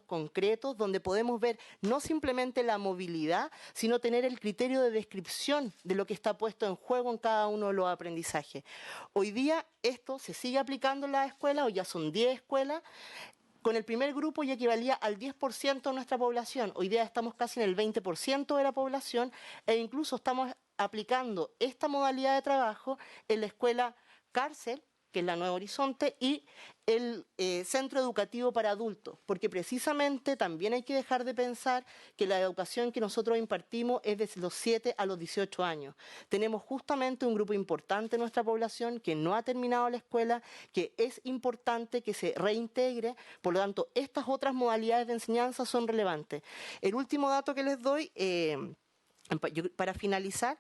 concretos donde podemos ver no simplemente la movilidad, sino tener el criterio de descripción de lo que está puesto en juego en cada uno de los aprendizajes. Hoy día esto se sigue aplicando en las escuelas, hoy ya son 10 escuelas. Con el primer grupo ya equivalía al 10% de nuestra población. Hoy día estamos casi en el 20% de la población e incluso estamos aplicando esta modalidad de trabajo en la escuela cárcel, que es la Nuevo Horizonte, y el centro educativo para adultos, porque precisamente también hay que dejar de pensar que la educación que nosotros impartimos es desde los 7 a los 18 años. Tenemos justamente un grupo importante de nuestra población que no ha terminado la escuela, que es importante que se reintegre, por lo tanto, estas otras modalidades de enseñanza son relevantes. El último dato que les doy, para finalizar,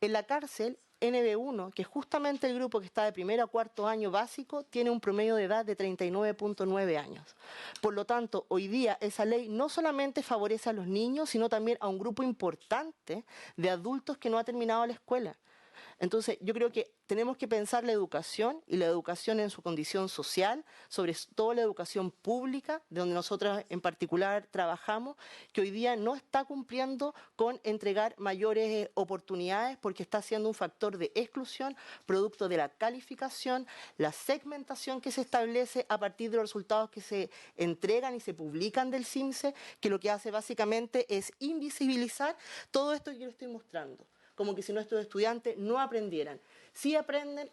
en la cárcel, NB1, que es justamente el grupo que está de primero a cuarto año básico, tiene un promedio de edad de 39.9 años. Por lo tanto, hoy día esa ley no solamente favorece a los niños, sino también a un grupo importante de adultos que no ha terminado la escuela. Entonces, yo creo que tenemos que pensar la educación y la educación en su condición social, sobre todo la educación pública, de donde nosotros en particular trabajamos, que hoy día no está cumpliendo con entregar mayores oportunidades porque está siendo un factor de exclusión, producto de la calificación, la segmentación que se establece a partir de los resultados que se entregan y se publican del CIMSE, que lo que hace básicamente es invisibilizar todo esto que yo les estoy mostrando, como que si nuestros estudiantes no aprendieran. Sí aprenden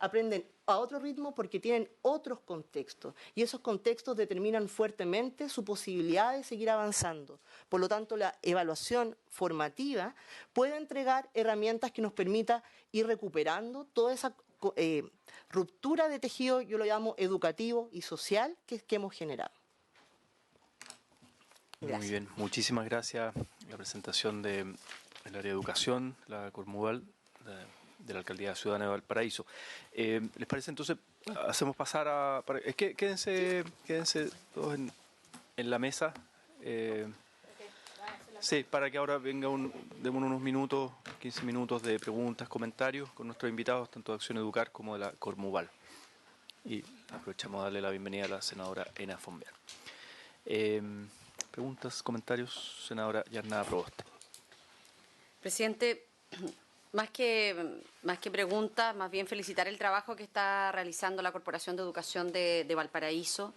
a otro ritmo porque tienen otros contextos y esos contextos determinan fuertemente su posibilidad de seguir avanzando. Por lo tanto, la evaluación formativa puede entregar herramientas que nos permita ir recuperando toda esa ruptura de tejido, yo lo llamo educativo y social, que hemos generado. Gracias. Muy bien, muchísimas gracias. La presentación del área de educación, la Cormuval, de la Alcaldía Ciudadana de Valparaíso. ¿Les parece entonces? Hacemos pasar a... quédense todos en la mesa. Sí, para que ahora venga demos unos minutos, 15 minutos de preguntas, comentarios con nuestros invitados, tanto de Acción Educar como de la Cormuval. Y aprovechamos a darle la bienvenida a la senadora Ena Fonbear. Preguntas, comentarios, senadora Yarnada Proboste. Presidente, más que preguntas, más bien felicitar el trabajo que está realizando la Corporación de Educación de Valparaíso,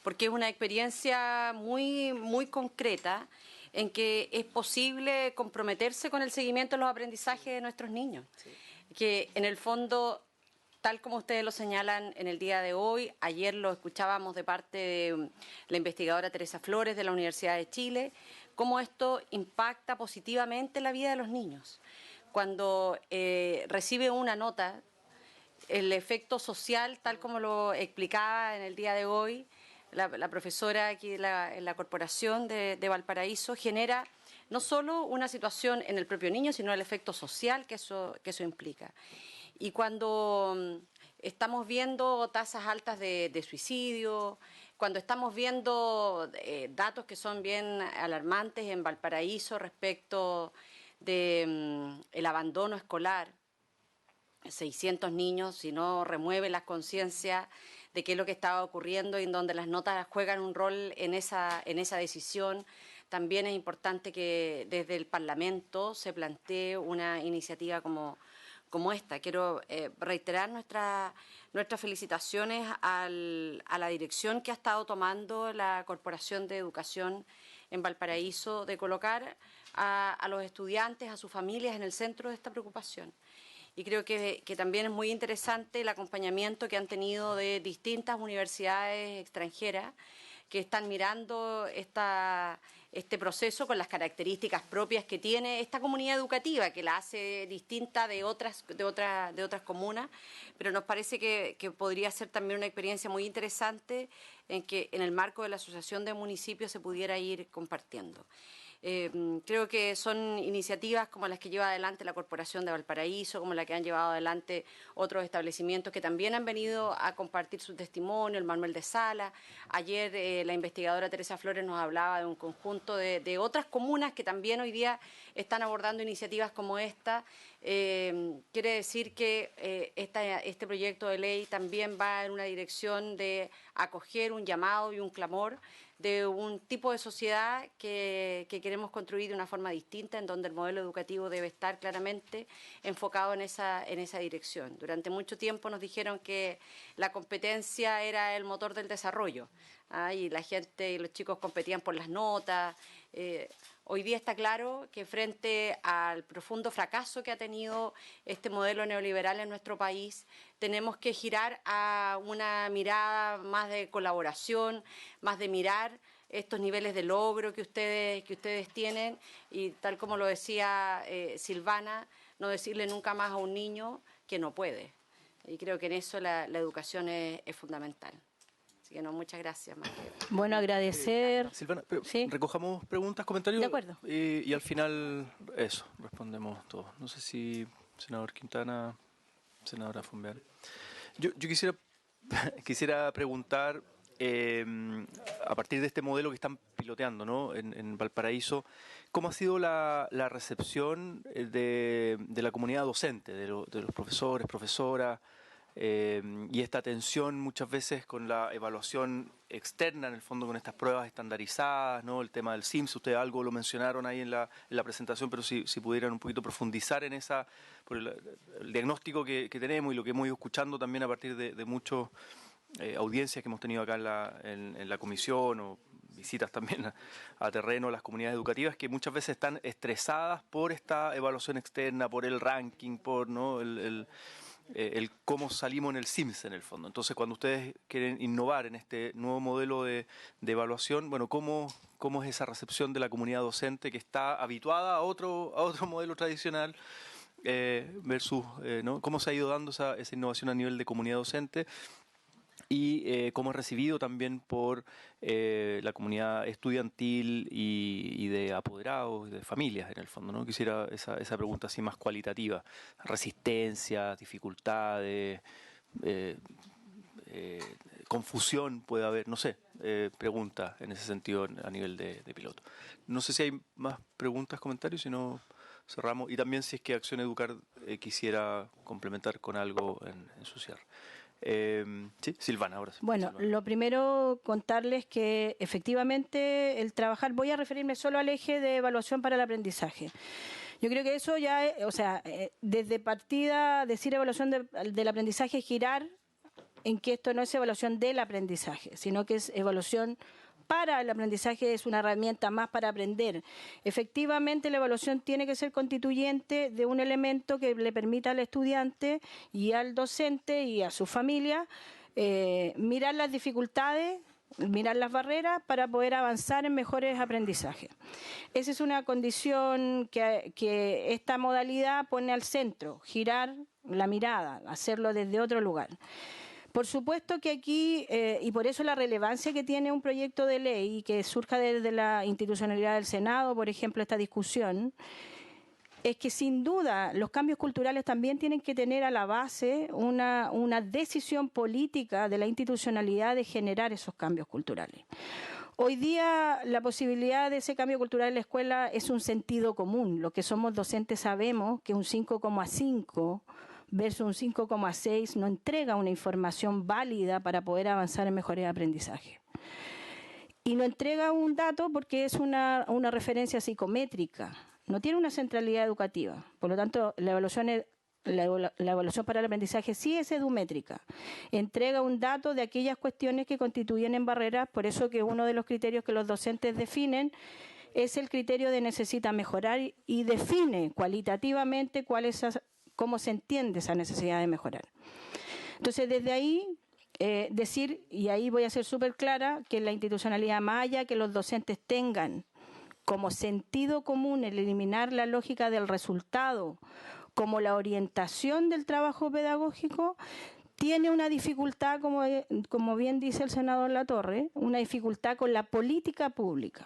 porque es una experiencia muy, muy concreta en que es posible comprometerse con el seguimiento de los aprendizajes de nuestros niños. Sí. Que en el fondo, tal como ustedes lo señalan en el día de hoy, ayer lo escuchábamos de parte de la investigadora Teresa Flores de la Universidad de Chile, cómo esto impacta positivamente la vida de los niños. Cuando recibe una nota, el efecto social, tal como lo explicaba en el día de hoy la profesora aquí en la Corporación de Valparaíso, genera no solo una situación en el propio niño, sino el efecto social que eso implica. Y cuando estamos viendo tasas altas de suicidio, cuando estamos viendo datos que son bien alarmantes en Valparaíso respecto del abandono escolar, 600 niños, si no remueve la conciencia de qué es lo que estaba ocurriendo y en donde las notas juegan un rol en esa decisión, también es importante que desde el Parlamento se plantee una iniciativa como esta. Quiero reiterar nuestras felicitaciones a la dirección que ha estado tomando la Corporación de Educación en Valparaíso de colocar a los estudiantes, a sus familias en el centro de esta preocupación. Y creo que también es muy interesante el acompañamiento que han tenido de distintas universidades extranjeras que están mirando este proceso con las características propias que tiene esta comunidad educativa, que la hace distinta de otras comunas, pero nos parece que podría ser también una experiencia muy interesante en que en el marco de la Asociación de Municipios se pudiera ir compartiendo. Creo que son iniciativas como las que lleva adelante la Corporación de Valparaíso, como la que han llevado adelante otros establecimientos que también han venido a compartir su testimonio, el Manuel de Sala. Ayer la investigadora Teresa Flores nos hablaba de un conjunto de otras comunas que también hoy día están abordando iniciativas como esta. Quiere decir que este proyecto de ley también va en una dirección de acoger un llamado y un clamor de un tipo de sociedad que queremos construir de una forma distinta, en donde el modelo educativo debe estar claramente enfocado en esa dirección. Durante mucho tiempo nos dijeron que la competencia era el motor del desarrollo, y la gente y los chicos competían por las notas. Hoy día está claro que frente al profundo fracaso que ha tenido este modelo neoliberal en nuestro país, tenemos que girar a una mirada más de colaboración, más de mirar estos niveles de logro que ustedes tienen, y tal como lo decía Silvana, no decirle nunca más a un niño que no puede. Y creo que en eso la educación es fundamental. Así que muchas gracias, María. Bueno, agradecer. Silvana, ¿Sí? recojamos preguntas, comentarios. De acuerdo. Y al final, eso, respondemos todos. No sé si senador Quintana, senadora Fumbeal. Yo quisiera preguntar, a partir de este modelo que están piloteando, ¿no?, en Valparaíso, ¿cómo ha sido la recepción de la comunidad docente, de los profesores, profesoras? Y esta tensión muchas veces con la evaluación externa, en el fondo con estas pruebas estandarizadas, ¿no? El tema del SIMS, ustedes algo lo mencionaron ahí en la presentación, pero si pudieran un poquito profundizar en por el diagnóstico que tenemos y lo que hemos ido escuchando también a partir de muchas audiencias que hemos tenido acá en la comisión, o visitas también a terreno a las comunidades educativas, que muchas veces están estresadas por esta evaluación externa, por el ranking, por, ¿no?, el cómo salimos en el SIMS en el fondo. Entonces, cuando ustedes quieren innovar en este nuevo modelo de evaluación, bueno, ¿cómo es esa recepción de la comunidad docente que está habituada a otro modelo tradicional versus, ¿no?, cómo se ha ido dando esa innovación a nivel de comunidad docente? Y cómo es recibido también por la comunidad estudiantil y de apoderados, de familias en el fondo, ¿no? Quisiera esa pregunta así más cualitativa. Resistencia, dificultades, confusión puede haber, no sé, preguntas en ese sentido a nivel de piloto. No sé si hay más preguntas, comentarios, si no cerramos. Y también si es que Acción Educar quisiera complementar con algo en su cierre. Sí, Silvana, ahora sí. Bueno, Silvana. lo primero, contarles que efectivamente el trabajar, voy a referirme solo al eje de evaluación para el aprendizaje. Yo creo que eso ya, desde partida, decir evaluación del aprendizaje, girar en que esto no es evaluación del aprendizaje, sino que es evaluación para el aprendizaje, es una herramienta más para aprender. Efectivamente, la evaluación tiene que ser constituyente de un elemento que le permita al estudiante y al docente y a su familia mirar las dificultades, mirar las barreras para poder avanzar en mejores aprendizajes. Esa es una condición que esta modalidad pone al centro, girar la mirada, hacerlo desde otro lugar. Por supuesto que aquí, y por eso la relevancia que tiene un proyecto de ley y que surja desde la institucionalidad del Senado, por ejemplo, esta discusión, es que sin duda los cambios culturales también tienen que tener a la base una decisión política de la institucionalidad de generar esos cambios culturales. Hoy día la posibilidad de ese cambio cultural en la escuela es un sentido común. Los que somos docentes sabemos que un 5,5 versus un 5,6 no entrega una información válida para poder avanzar en mejores aprendizajes. Y no entrega un dato porque es una referencia psicométrica, no tiene una centralidad educativa. Por lo tanto, la evaluación para el aprendizaje sí es edumétrica. Entrega un dato de aquellas cuestiones que constituyen en barreras, por eso que uno de los criterios que los docentes definen es el criterio de necesita mejorar y define cualitativamente cómo se entiende esa necesidad de mejorar. Entonces, desde ahí, decir, y ahí voy a ser súper clara, que la institucionalidad más allá que los docentes tengan como sentido común el eliminar la lógica del resultado como la orientación del trabajo pedagógico, tiene una dificultad, como bien dice el senador Latorre, una dificultad con la política pública,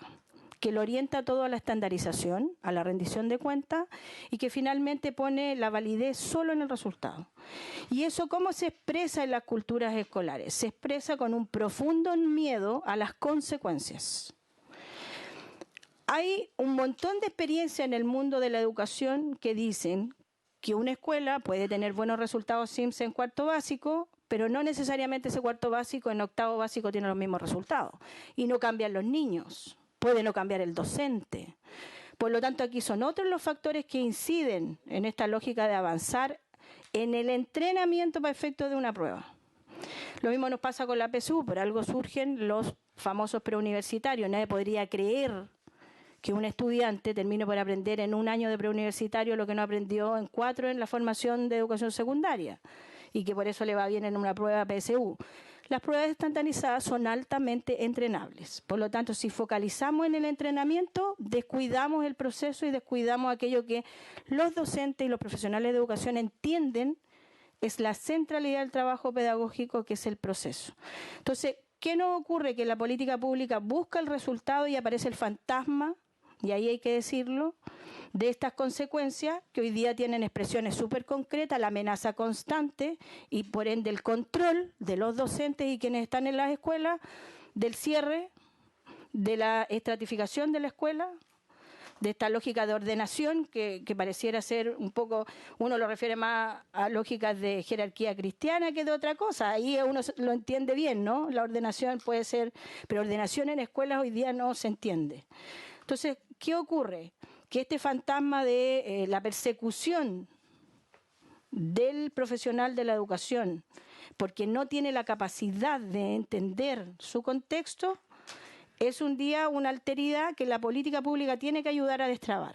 que lo orienta todo a la estandarización, a la rendición de cuentas y que finalmente pone la validez solo en el resultado. ¿Y eso cómo se expresa en las culturas escolares? Se expresa con un profundo miedo a las consecuencias. Hay un montón de experiencias en el mundo de la educación que dicen que una escuela puede tener buenos resultados SIMS en cuarto básico, pero no necesariamente ese cuarto básico en octavo básico tiene los mismos resultados. Y no cambian los niños, puede no cambiar el docente. Por lo tanto, aquí son otros los factores que inciden en esta lógica de avanzar en el entrenamiento para efectos de una prueba. Lo mismo nos pasa con la PSU, por algo surgen los famosos preuniversitarios. Nadie podría creer que un estudiante termine por aprender en un año de preuniversitario lo que no aprendió en 4 en la formación de educación secundaria y que por eso le va bien en una prueba PSU. Las pruebas estandarizadas son altamente entrenables. Por lo tanto, si focalizamos en el entrenamiento, descuidamos el proceso y descuidamos aquello que los docentes y los profesionales de educación entienden es la centralidad del trabajo pedagógico, que es el proceso. Entonces, ¿qué nos ocurre? Que la política pública busca el resultado y aparece el fantasma, y ahí hay que decirlo, de estas consecuencias que hoy día tienen expresiones súper concretas, la amenaza constante y por ende el control de los docentes y quienes están en las escuelas, del cierre, de la estratificación de la escuela, de esta lógica de ordenación que pareciera ser un poco, uno lo refiere más a lógicas de jerarquía cristiana que de otra cosa. Ahí uno lo entiende bien, ¿no? La ordenación puede ser, pero ordenación en escuelas hoy día no se entiende. Entonces, ¿qué ocurre? Que este fantasma de la persecución del profesional de la educación, porque no tiene la capacidad de entender su contexto, es un día una alteridad que la política pública tiene que ayudar a destrabar.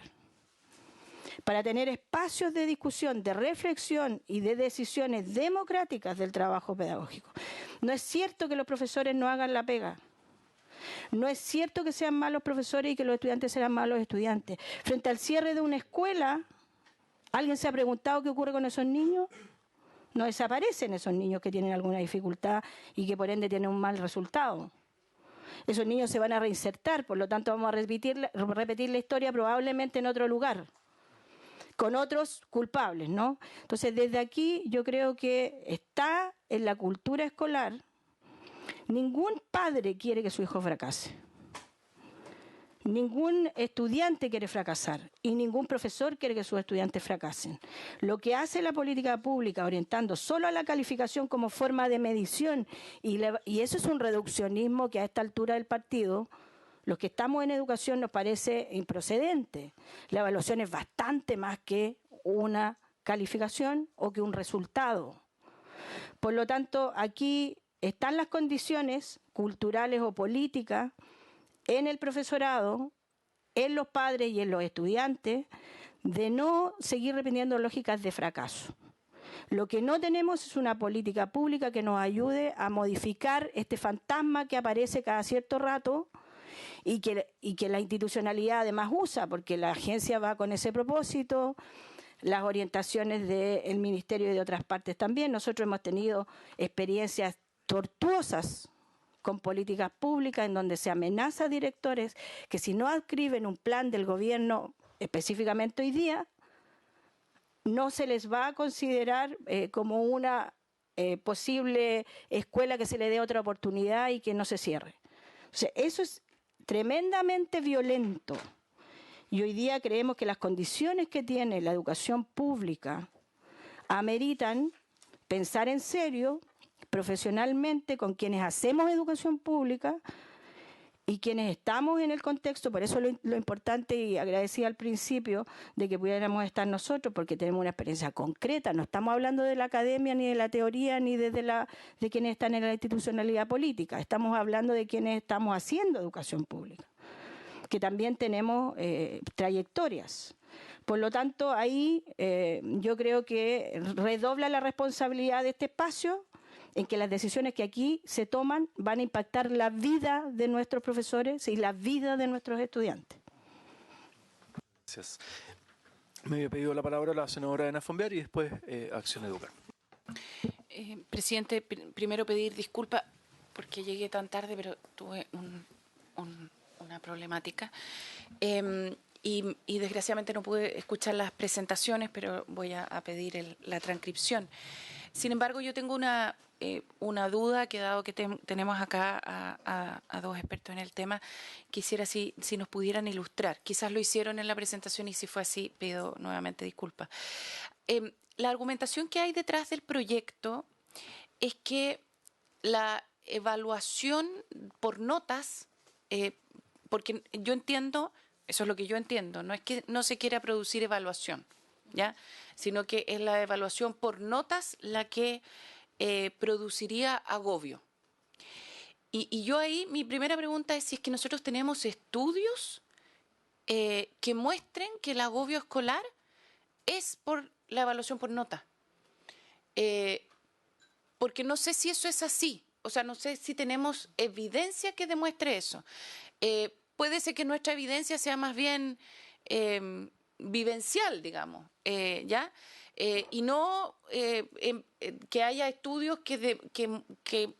Para tener espacios de discusión, de reflexión y de decisiones democráticas del trabajo pedagógico. No es cierto que los profesores no hagan la pega. No es cierto que sean malos profesores y que los estudiantes sean malos estudiantes. Frente al cierre de una escuela, ¿alguien se ha preguntado qué ocurre con esos niños? No desaparecen esos niños que tienen alguna dificultad y que por ende tienen un mal resultado. Esos niños se van a reinsertar, por lo tanto vamos a repetir la historia probablemente en otro lugar, con otros culpables, ¿no? Entonces, desde aquí yo creo que está en la cultura escolar. Ningún padre quiere que su hijo fracase. Ningún estudiante quiere fracasar y ningún profesor quiere que sus estudiantes fracasen. Lo que hace la política pública orientando solo a la calificación como forma de medición, y eso es un reduccionismo que a esta altura del partido, los que estamos en educación nos parece improcedente. La evaluación es bastante más que una calificación o que un resultado. Por lo tanto, aquí están las condiciones culturales o políticas en el profesorado, en los padres y en los estudiantes, de no seguir repitiendo lógicas de fracaso. Lo que no tenemos es una política pública que nos ayude a modificar este fantasma que aparece cada cierto rato y que la institucionalidad además usa, porque la agencia va con ese propósito, las orientaciones del Ministerio y de otras partes también. Nosotros hemos tenido experiencias tortuosas con políticas públicas en donde se amenaza a directores que si no adscriben un plan del gobierno, específicamente hoy día, no se les va a considerar como una posible escuela que se le dé otra oportunidad y que no se cierre. O sea, eso es tremendamente violento. Y hoy día creemos que las condiciones que tiene la educación pública ameritan pensar en serio, profesionalmente, con quienes hacemos educación pública y quienes estamos en el contexto. Por eso lo importante, y agradecía al principio, de que pudiéramos estar nosotros, porque tenemos una experiencia concreta. No estamos hablando de la academia, ni de la teoría, ni de quienes están en la institucionalidad política. Estamos hablando de quienes estamos haciendo educación pública, que también tenemos trayectorias. Por lo tanto, ahí yo creo que redobla la responsabilidad de este espacio, en que las decisiones que aquí se toman van a impactar la vida de nuestros profesores y la vida de nuestros estudiantes. Gracias. Me había pedido la palabra la senadora Ana Fombiar y después Acción Educar. Presidente, primero pedir disculpas porque llegué tan tarde, pero tuve una una problemática. Y desgraciadamente no pude escuchar las presentaciones, pero voy a pedir la transcripción. Sin embargo, yo tengo una duda, que dado que tenemos acá a dos expertos en el tema, quisiera si nos pudieran ilustrar. Quizás lo hicieron en la presentación y si fue así, pido nuevamente disculpas. La argumentación que hay detrás del proyecto es que la evaluación por notas, porque yo entiendo, eso es lo que yo entiendo, no es que no se quiera producir evaluación, ¿ya? Sino que es la evaluación por notas la que produciría agobio. Y yo ahí, mi primera pregunta es si es que nosotros tenemos estudios que muestren que el agobio escolar es por la evaluación por nota. Porque no sé si eso es así, o sea, no sé si tenemos evidencia que demuestre eso. Puede ser que nuestra evidencia sea más bien vivencial, digamos, ¿ya? Y no que haya estudios que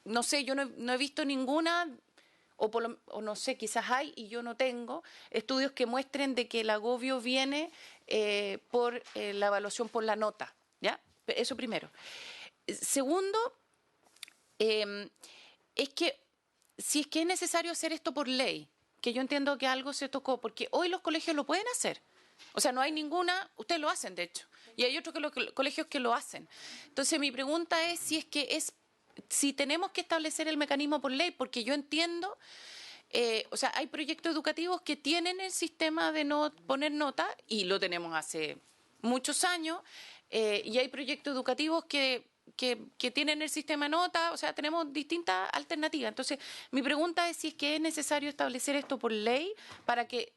no sé, yo no he visto ninguna, o no sé, quizás hay y yo no tengo, estudios que muestren de que el agobio viene por la evaluación por la nota, ¿ya? Eso primero. Segundo, es que si es que es necesario hacer esto por ley, que yo entiendo que algo se tocó, porque hoy los colegios lo pueden hacer. O sea, no hay ninguna, ustedes lo hacen de hecho, y hay otros colegios que lo hacen. Entonces mi pregunta es si tenemos que establecer el mecanismo por ley, porque yo entiendo, o sea, hay proyectos educativos que tienen el sistema de no poner nota, y lo tenemos hace muchos años, y hay proyectos educativos que tienen el sistema de nota, o sea, tenemos distintas alternativas. Entonces, mi pregunta es si es que es necesario establecer esto por ley para que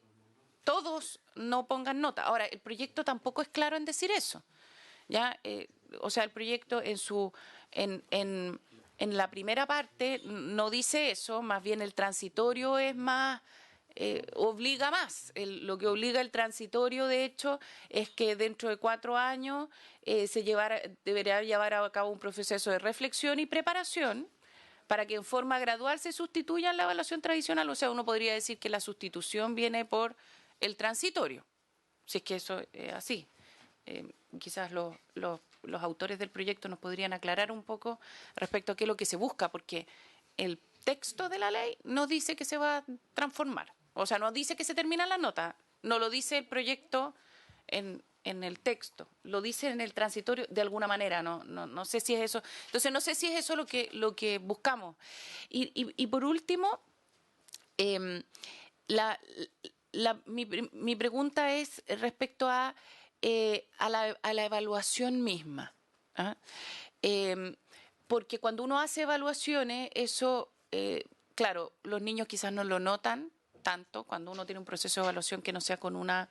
todos no pongan nota. Ahora, el proyecto tampoco es claro en decir eso, ¿ya? O sea, el proyecto en la primera parte no dice eso, más bien el transitorio es más... obliga más. Lo que obliga el transitorio, de hecho, es que dentro de 4 años deberá llevar a cabo un proceso de reflexión y preparación para que en forma gradual se sustituya la evaluación tradicional. O sea, uno podría decir que la sustitución viene por el transitorio, si es que eso es así. Quizás los autores del proyecto nos podrían aclarar un poco respecto a qué es lo que se busca, porque el texto de la ley no dice que se va a transformar. O sea, no dice que se termina la nota, no lo dice el proyecto en el texto, lo dice en el transitorio de alguna manera, no sé si es eso. Entonces, no sé si es eso lo que buscamos. Y por último, mi pregunta es respecto a la evaluación misma. ¿Ah? Porque cuando uno hace evaluaciones, eso, claro, los niños quizás no lo notan tanto cuando uno tiene un proceso de evaluación que no sea con una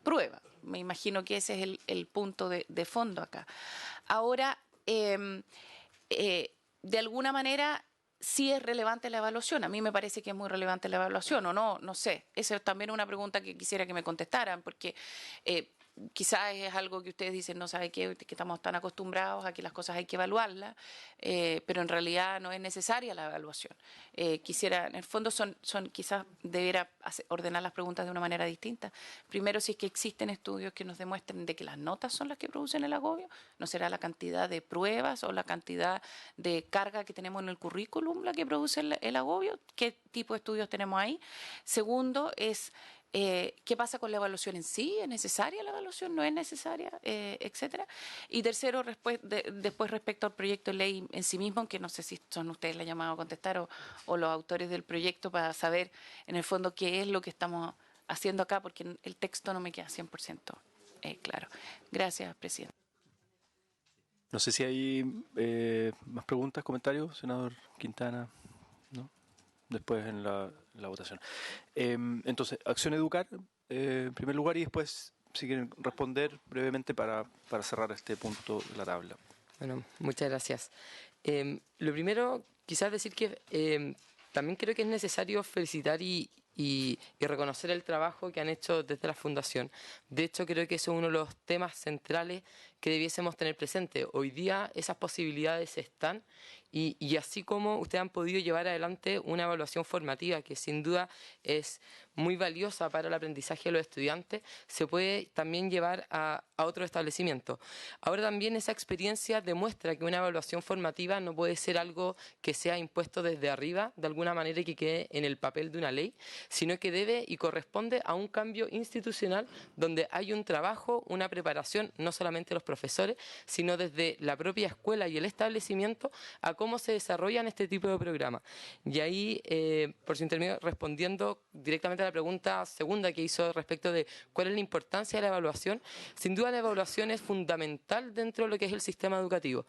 prueba. Me imagino que ese es el punto de fondo acá. Ahora, de alguna manera, sí es relevante la evaluación. A mí me parece que es muy relevante la evaluación, ¿o no? No sé. Esa es también una pregunta que quisiera que me contestaran, porque... quizás es algo que ustedes dicen, no sabe qué, que estamos tan acostumbrados a que las cosas hay que evaluarlas, pero en realidad no es necesaria la evaluación. En el fondo quizás debiera ordenar las preguntas de una manera distinta. Primero, si es que existen estudios que nos demuestren de que las notas son las que producen el agobio, no será la cantidad de pruebas o la cantidad de carga que tenemos en el currículum la que produce el agobio. ¿Qué tipo de estudios tenemos ahí? Segundo, es... ¿qué pasa con la evaluación en sí? ¿Es necesaria la evaluación? ¿No es necesaria? Etcétera. Y tercero, después respecto al proyecto de ley en sí mismo, que no sé si son ustedes la llamada a contestar o los autores del proyecto, para saber en el fondo qué es lo que estamos haciendo acá, porque el texto no me queda 100% claro. Gracias, presidente. No sé si hay más preguntas, comentarios, senador Quintana. ¿No? Después en la votación. Entonces, acción educar en primer lugar, y después, si quieren responder brevemente para cerrar este punto de la tabla. Bueno, muchas gracias. Lo primero, quizás decir que también creo que es necesario felicitar y reconocer el trabajo que han hecho desde la Fundación. De hecho, creo que eso es uno de los temas centrales que que debiésemos tener presente. Hoy día esas posibilidades están y así como ustedes han podido llevar adelante una evaluación formativa que sin duda es muy valiosa para el aprendizaje de los estudiantes, se puede también llevar a otro establecimiento. Ahora también esa experiencia demuestra que una evaluación formativa no puede ser algo que sea impuesto desde arriba, de alguna manera, y que quede en el papel de una ley, sino que debe y corresponde a un cambio institucional donde hay un trabajo, una preparación, no solamente de los profesores, sino desde la propia escuela y el establecimiento a cómo se desarrollan este tipo de programas. Y ahí, por su intermedio, respondiendo directamente a la pregunta segunda que hizo respecto de cuál es la importancia de la evaluación, sin duda la evaluación es fundamental dentro de lo que es el sistema educativo.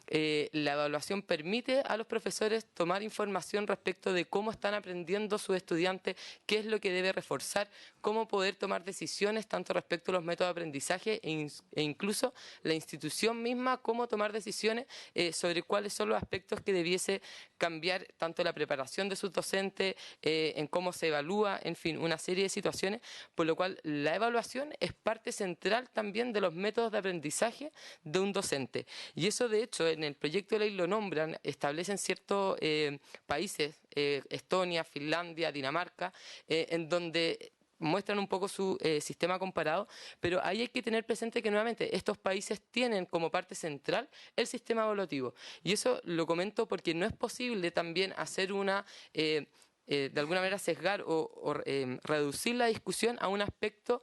La evaluación permite a los profesores tomar información respecto de cómo están aprendiendo sus estudiantes, qué es lo que debe reforzar, cómo poder tomar decisiones tanto respecto a los métodos de aprendizaje e incluso la institución misma, cómo tomar decisiones sobre cuáles son los aspectos que debiese cambiar tanto la preparación de sus docentes, en cómo se evalúa, en fin, una serie de situaciones, por lo cual la evaluación es parte central también de los métodos de aprendizaje de un docente. Y eso, de hecho, en el proyecto de ley lo nombran, establecen ciertos países, Estonia, Finlandia, Dinamarca, en donde muestran un poco su sistema comparado, pero ahí hay que tener presente que nuevamente estos países tienen como parte central el sistema evaluativo. Y eso lo comento porque no es posible también hacer una... de alguna manera sesgar o reducir la discusión a un aspecto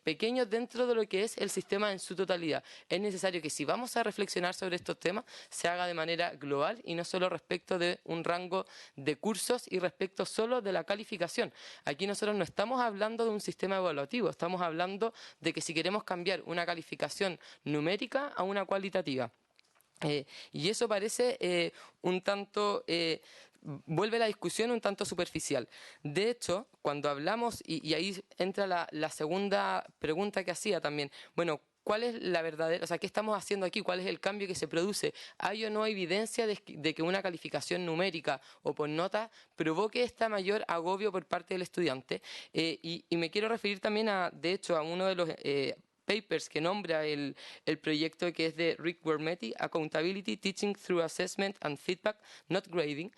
pequeño dentro de lo que es el sistema en su totalidad. Es necesario que si vamos a reflexionar sobre estos temas, se haga de manera global y no solo respecto de un rango de cursos y respecto solo de la calificación. Aquí nosotros no estamos hablando de un sistema evaluativo, estamos hablando de que si queremos cambiar una calificación numérica a una cualitativa. Y eso parece un tanto... vuelve la discusión un tanto superficial. De hecho, cuando hablamos, y ahí entra la segunda pregunta que hacía también, bueno, ¿cuál es la verdadera, o sea, qué estamos haciendo aquí? ¿Cuál es el cambio que se produce? ¿Hay o no evidencia de que una calificación numérica o por nota provoque este mayor agobio por parte del estudiante? Y me quiero referir también de hecho, a uno de los... papers que nombra el proyecto, que es de Rick Wermetti, Accountability, Teaching Through Assessment and Feedback, Not Grading.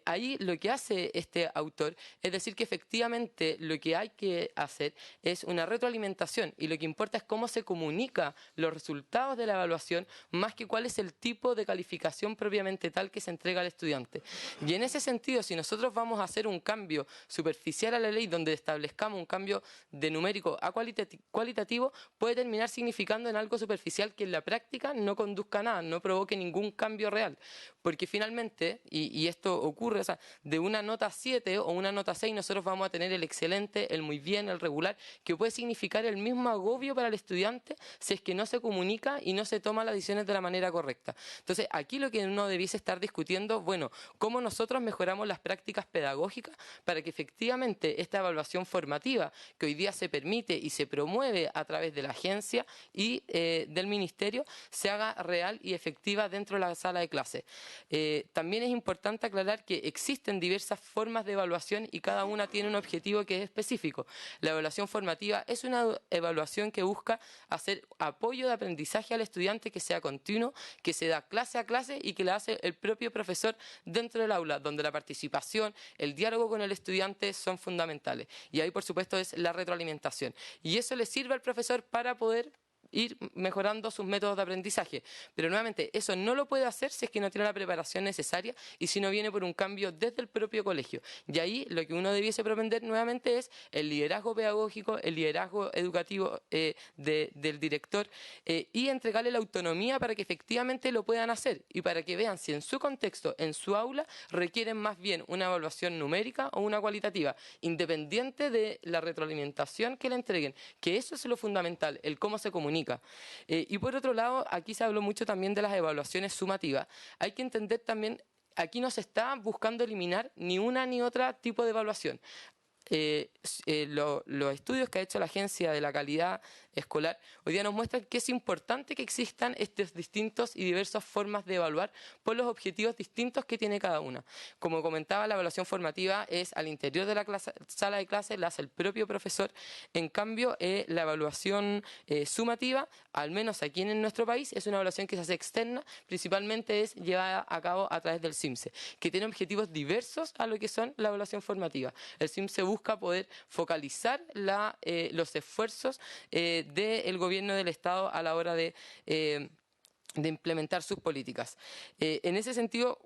Ahí lo que hace este autor es decir que efectivamente lo que hay que hacer es una retroalimentación y lo que importa es cómo se comunica los resultados de la evaluación más que cuál es el tipo de calificación propiamente tal que se entrega al estudiante. Y en ese sentido, si nosotros vamos a hacer un cambio superficial a la ley donde establezcamos un cambio de numérico a cualitativo, puede terminar significando en algo superficial que en la práctica no conduzca a nada, no provoque ningún cambio real. Porque finalmente, y esto ocurre, o sea, de una nota 7 o una nota 6 nosotros vamos a tener el excelente, el muy bien, el regular, que puede significar el mismo agobio para el estudiante si es que no se comunica y no se toman las decisiones de la manera correcta. Entonces, aquí lo que uno debiese estar discutiendo, bueno, cómo nosotros mejoramos las prácticas pedagógicas para que efectivamente esta evaluación formativa que hoy día se permite y se promueve a través de la agencia y del ministerio se haga real y efectiva dentro de la sala de clase. También es importante aclarar que existen diversas formas de evaluación y cada una tiene un objetivo que es específico. La evaluación formativa es una evaluación que busca hacer apoyo de aprendizaje al estudiante que sea continuo, que se da clase a clase y que la hace el propio profesor dentro del aula, donde la participación, el diálogo con el estudiante son fundamentales. Y ahí, por supuesto, es la retroalimentación. Y eso le sirve al profesor para poder ir mejorando sus métodos de aprendizaje. Pero nuevamente, eso no lo puede hacer si es que no tiene la preparación necesaria y si no viene por un cambio desde el propio colegio. Y ahí lo que uno debiese propender nuevamente es el liderazgo pedagógico, el liderazgo educativo del director y entregarle la autonomía para que efectivamente lo puedan hacer y para que vean si en su contexto, en su aula, requieren más bien una evaluación numérica o una cualitativa, independiente de la retroalimentación que le entreguen, que eso es lo fundamental, el cómo se comunica. Y por otro lado, aquí se habló mucho también de las evaluaciones sumativas. Hay que entender también, aquí no se está buscando eliminar ni una ni otra tipo de evaluación. Los estudios que ha hecho la Agencia de la Calidad escolar, hoy día nos muestran que es importante que existan estas distintas y diversas formas de evaluar por los objetivos distintos que tiene cada una. Como comentaba, la evaluación formativa es al interior de la sala de clase, la hace el propio profesor. En cambio, la evaluación sumativa, al menos aquí en nuestro país, es una evaluación que se hace externa, principalmente es llevada a cabo a través del CIMSE, que tiene objetivos diversos a lo que son la evaluación formativa. El CIMSE busca poder focalizar los esfuerzos del gobierno del Estado a la hora de implementar sus políticas. En ese sentido,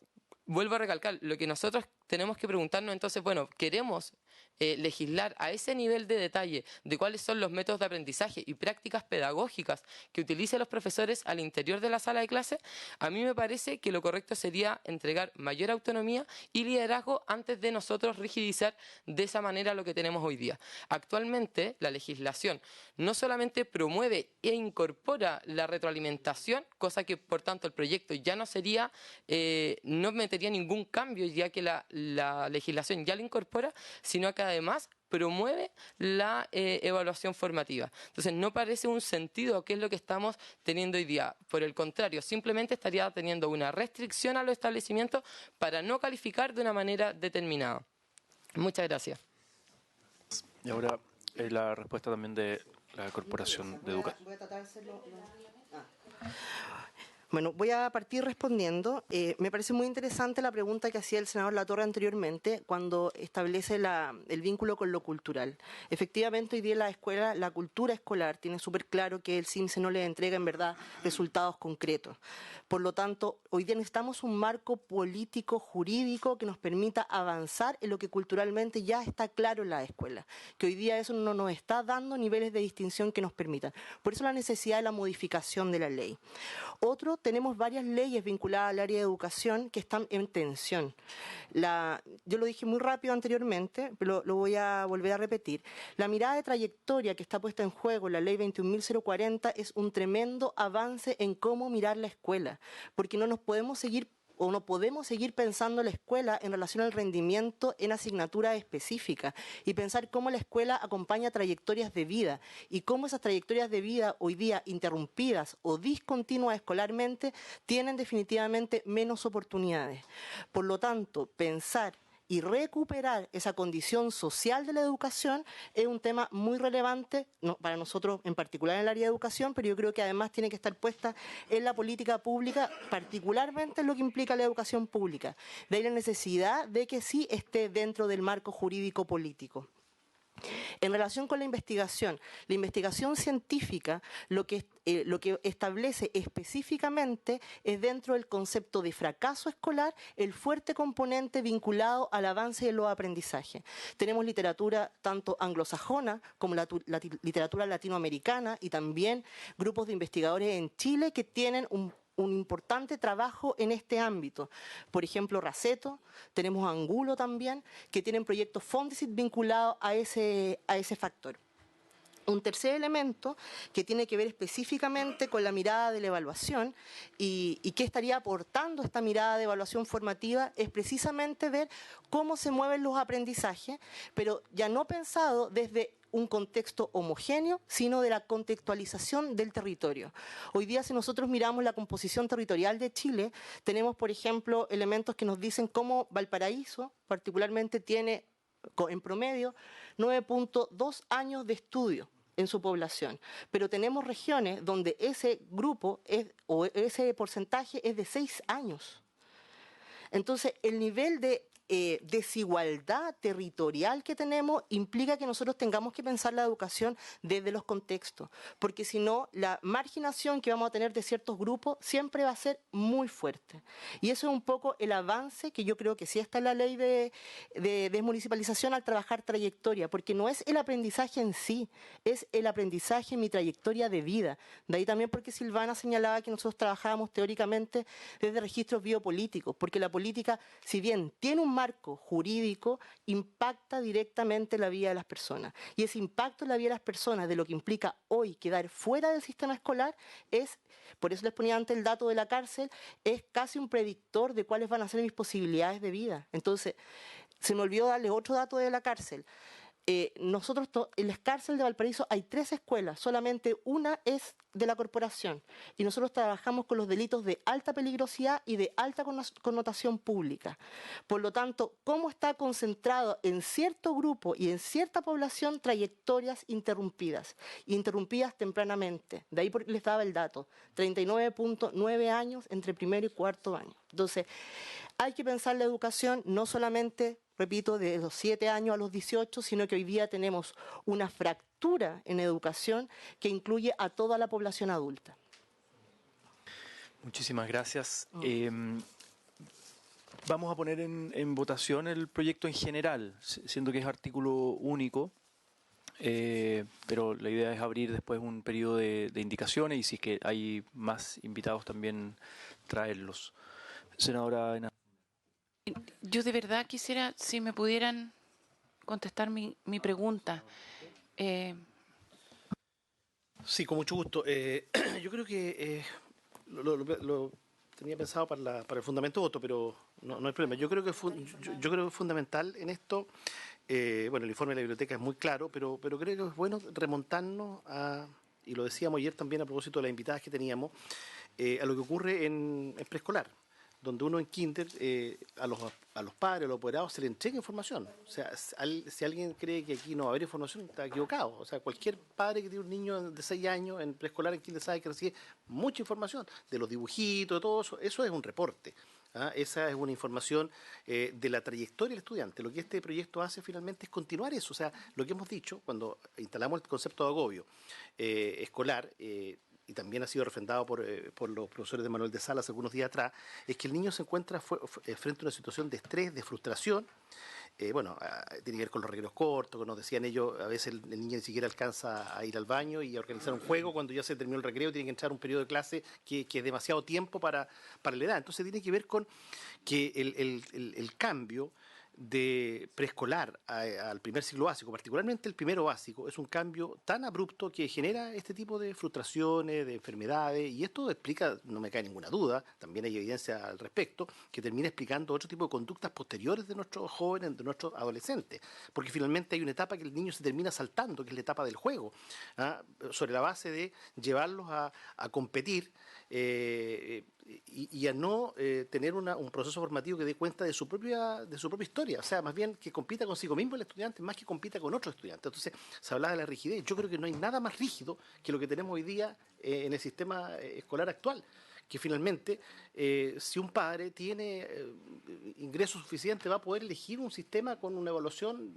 vuelvo a recalcar, lo que nosotros tenemos que preguntarnos entonces, bueno, ¿queremos legislar a ese nivel de detalle de cuáles son los métodos de aprendizaje y prácticas pedagógicas que utilicen los profesores al interior de la sala de clase? A mí me parece que lo correcto sería entregar mayor autonomía y liderazgo antes de nosotros rigidizar de esa manera lo que tenemos hoy día. Actualmente, la legislación no solamente promueve e incorpora la retroalimentación, cosa que, por tanto, el proyecto ya no sería, no metería ningún cambio, ya que la legislación ya lo incorpora, sino que además promueve la evaluación formativa. Entonces, no parece un sentido qué es lo que estamos teniendo hoy día. Por el contrario, simplemente estaría teniendo una restricción a los establecimientos para no calificar de una manera determinada. Muchas gracias. Y ahora la respuesta también de la Corporación de Educación. Voy a tratar de hacerlo. Bueno, voy a partir respondiendo. Me parece muy interesante la pregunta que hacía el senador Latorre anteriormente cuando establece el vínculo con lo cultural. Efectivamente, hoy día en la escuela, la cultura escolar tiene súper claro que el CIMSE no le entrega en verdad resultados concretos. Por lo tanto, hoy día necesitamos un marco político, jurídico, que nos permita avanzar en lo que culturalmente ya está claro en la escuela. Que hoy día eso no nos está dando niveles de distinción que nos permitan. Por eso la necesidad de la modificación de la ley. Otro, tenemos varias leyes vinculadas al área de educación que están en tensión. Yo lo dije muy rápido anteriormente, pero lo voy a volver a repetir. La mirada de trayectoria que está puesta en juego en la ley 21.040 es un tremendo avance en cómo mirar la escuela, porque no podemos seguir pensando la escuela en relación al rendimiento en asignaturas específicas y pensar cómo la escuela acompaña trayectorias de vida y cómo esas trayectorias de vida hoy día interrumpidas o discontinuas escolarmente tienen definitivamente menos oportunidades. Por lo tanto, pensar y recuperar esa condición social de la educación es un tema muy relevante para nosotros en particular en el área de educación, pero yo creo que además tiene que estar puesta en la política pública, particularmente en lo que implica la educación pública. De ahí la necesidad de que sí esté dentro del marco jurídico político. En relación con la investigación científica lo que establece específicamente es dentro del concepto de fracaso escolar el fuerte componente vinculado al avance de los aprendizajes. Tenemos literatura tanto anglosajona como la literatura latinoamericana y también grupos de investigadores en Chile que tienen un importante trabajo en este ámbito. Por ejemplo, Raceto, tenemos Angulo también, que tienen proyectos Fondesit vinculados a ese factor. Un tercer elemento que tiene que ver específicamente con la mirada de la evaluación y qué estaría aportando esta mirada de evaluación formativa es precisamente ver cómo se mueven los aprendizajes, pero ya no pensado desde un contexto homogéneo, sino de la contextualización del territorio. Hoy día, si nosotros miramos la composición territorial de Chile, tenemos, por ejemplo, elementos que nos dicen cómo Valparaíso, particularmente, tiene en promedio 9.2 años de estudio en su población, pero tenemos regiones donde ese grupo o ese porcentaje es de 6 años. Entonces, el nivel de desigualdad territorial que tenemos implica que nosotros tengamos que pensar la educación desde los contextos, porque si no, la marginación que vamos a tener de ciertos grupos siempre va a ser muy fuerte. Y eso es un poco el avance que yo creo que sí está en la ley de desmunicipalización al trabajar trayectoria, porque no es el aprendizaje en sí, es el aprendizaje en mi trayectoria de vida. De ahí también porque Silvana señalaba que nosotros trabajábamos teóricamente desde registros biopolíticos, porque la política, si bien tiene un marco jurídico, impacta directamente la vida de las personas. Y ese impacto en la vida de las personas, de lo que implica hoy quedar fuera del sistema escolar, por eso les ponía antes el dato de la cárcel, es casi un predictor de cuáles van a ser mis posibilidades de vida. Entonces, se me olvidó darles otro dato de la cárcel. nosotros, en la cárcel de Valparaíso hay 3 escuelas, solamente una es de la corporación. Y nosotros trabajamos con los delitos de alta peligrosidad y de alta connotación pública. Por lo tanto, ¿cómo está concentrado en cierto grupo y en cierta población trayectorias interrumpidas tempranamente? De ahí les daba el dato, 39.9 años entre primero y cuarto año. Entonces, hay que pensar la educación no solamente, repito, de los 7 años a los 18, sino que hoy día tenemos una fractura en educación que incluye a toda la población adulta. Muchísimas gracias. Vamos a poner en votación el proyecto en general, siendo que es artículo único, pero la idea es abrir después un periodo de indicaciones y si es que hay más invitados también traerlos. Senadora Ena. Yo de verdad quisiera, si me pudieran contestar mi pregunta. Sí, con mucho gusto. Yo creo que lo tenía pensado para el fundamento voto, pero no hay problema. Yo creo que es fundamental en esto. Bueno, el informe de la biblioteca es muy claro, pero creo que es bueno remontarnos a, y lo decíamos ayer también a propósito de las invitadas que teníamos, a lo que ocurre en preescolar, donde uno en kinder, a los padres, a los apoderados, se le entrega información. O sea, si alguien cree que aquí no va a haber información, está equivocado. O sea, cualquier padre que tiene un niño de 6 años en preescolar, en kinder, sabe que recibe mucha información, de los dibujitos, de todo eso. Eso es un reporte. Esa es una información de la trayectoria del estudiante. Lo que este proyecto hace finalmente es continuar eso. O sea, lo que hemos dicho cuando instalamos el concepto de agobio escolar, y también ha sido refrendado por los profesores de Manuel de Salas algunos días atrás, es que el niño se encuentra frente a una situación de estrés, de frustración. Bueno, tiene que ver con los recreos cortos, que nos decían ellos, a veces el niño ni siquiera alcanza a ir al baño y a organizar un juego, cuando ya se terminó el recreo tiene que entrar un periodo de clase que es demasiado tiempo para la edad. Entonces tiene que ver con que el cambio de preescolar al primer ciclo básico, particularmente el primero básico, es un cambio tan abrupto que genera este tipo de frustraciones, de enfermedades, y esto explica, no me cae ninguna duda, también hay evidencia al respecto, que termina explicando otro tipo de conductas posteriores de nuestros jóvenes, de nuestros adolescentes, porque finalmente hay una etapa que el niño se termina saltando, que es la etapa del juego, sobre la base de llevarlos a competir, y a no tener un proceso formativo que dé cuenta de su propia historia, o sea, más bien que compita consigo mismo el estudiante, más que compita con otros estudiantes. Entonces, se hablaba de la rigidez. Yo creo que no hay nada más rígido que lo que tenemos hoy día en el sistema escolar actual, que finalmente, si un padre tiene ingresos suficientes, va a poder elegir un sistema con una evaluación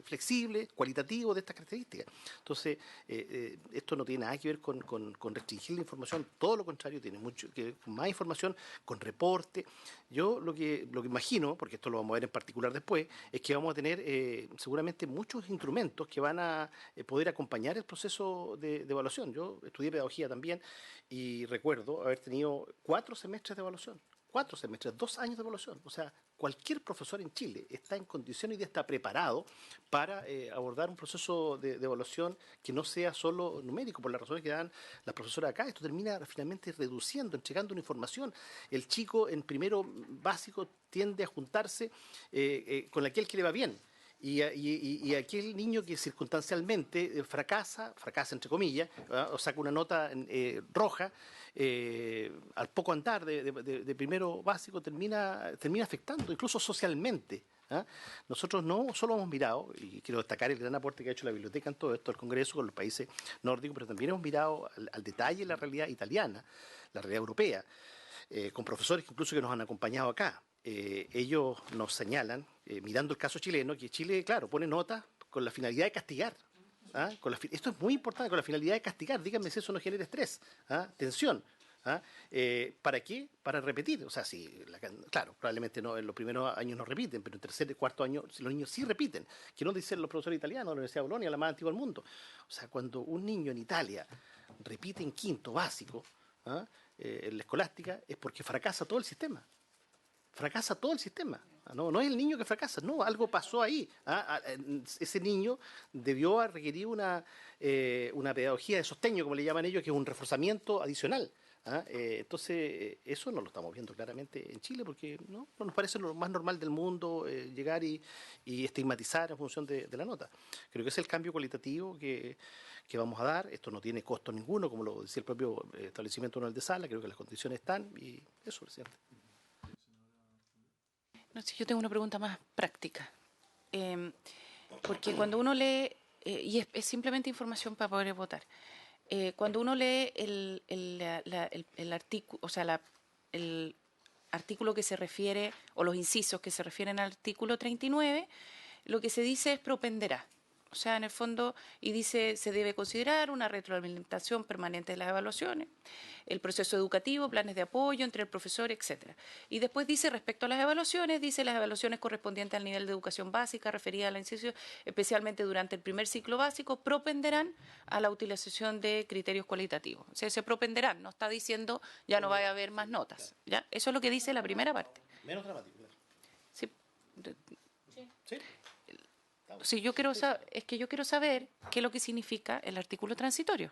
flexible, cualitativo, de estas características. Entonces, esto no tiene nada que ver con restringir la información, todo lo contrario, tiene mucho que ver con más información, con reporte. Yo lo que imagino, porque esto lo vamos a ver en particular después, es que vamos a tener seguramente muchos instrumentos que van a poder acompañar el proceso de evaluación. Yo estudié pedagogía también y recuerdo haber tenido 4 semestres de evaluación, 4 semestres, 2 años de evaluación. O sea, cualquier profesor en Chile está en condiciones y está preparado para abordar un proceso de evaluación que no sea solo numérico, por las razones que dan las profesoras acá. Esto termina finalmente reduciendo, entregando una información. El chico en primero básico tiende a juntarse con aquel que le va bien. Y aquel niño que circunstancialmente fracasa entre comillas, o saca una nota roja, al poco andar de primero básico termina afectando, incluso socialmente. Nosotros no solo hemos mirado, y quiero destacar el gran aporte que ha hecho la biblioteca en todo esto, el Congreso con los países nórdicos, pero también hemos mirado al detalle la realidad italiana, la realidad europea, con profesores incluso que nos han acompañado acá. Ellos nos señalan, mirando el caso chileno, que Chile, claro, pone notas con la finalidad de castigar. Esto es muy importante, con la finalidad de castigar. Díganme si eso no genera estrés, tensión. ¿Para qué? Para repetir. O sea, claro, probablemente no, en los primeros años no repiten, pero en tercer y cuarto año los niños sí repiten. ¿Qué nos dicen los profesores italianos de la Universidad de Bolonia, la más antigua del mundo? O sea, cuando un niño en Italia repite en quinto básico, en la escolástica, es porque fracasa todo el sistema. Fracasa todo el sistema. No es el niño que fracasa, no, algo pasó ahí. Ese niño debió requerir una pedagogía de sosteño, como le llaman ellos, que es un reforzamiento adicional. Entonces, eso no lo estamos viendo claramente en Chile porque no nos parece lo más normal del mundo llegar y estigmatizar en función de la nota. Creo que ese es el cambio cualitativo que vamos a dar. Esto no tiene costo ninguno, como lo decía el propio establecimiento anual de sala. Creo que las condiciones están y eso, presidente. No sé, yo tengo una pregunta más práctica. Porque cuando uno lee, y es simplemente información para poder votar, cuando uno lee el artículo, o sea, el artículo que se refiere, o los incisos que se refieren al artículo 39, lo que se dice es propenderá. O sea, en el fondo, y dice, se debe considerar una retroalimentación permanente de las evaluaciones, el proceso educativo, planes de apoyo entre el profesor, etcétera. Y después dice, respecto a las evaluaciones, dice las evaluaciones correspondientes al nivel de educación básica, referida a la inciso, especialmente durante el primer ciclo básico, propenderán a la utilización de criterios cualitativos. O sea, se propenderán, no está diciendo ya no vaya a haber más notas. ¿Ya? Eso es lo que dice la primera parte. Menos dramático, claro. Sí. Sí. Sí, yo quiero saber qué es lo que significa el artículo transitorio.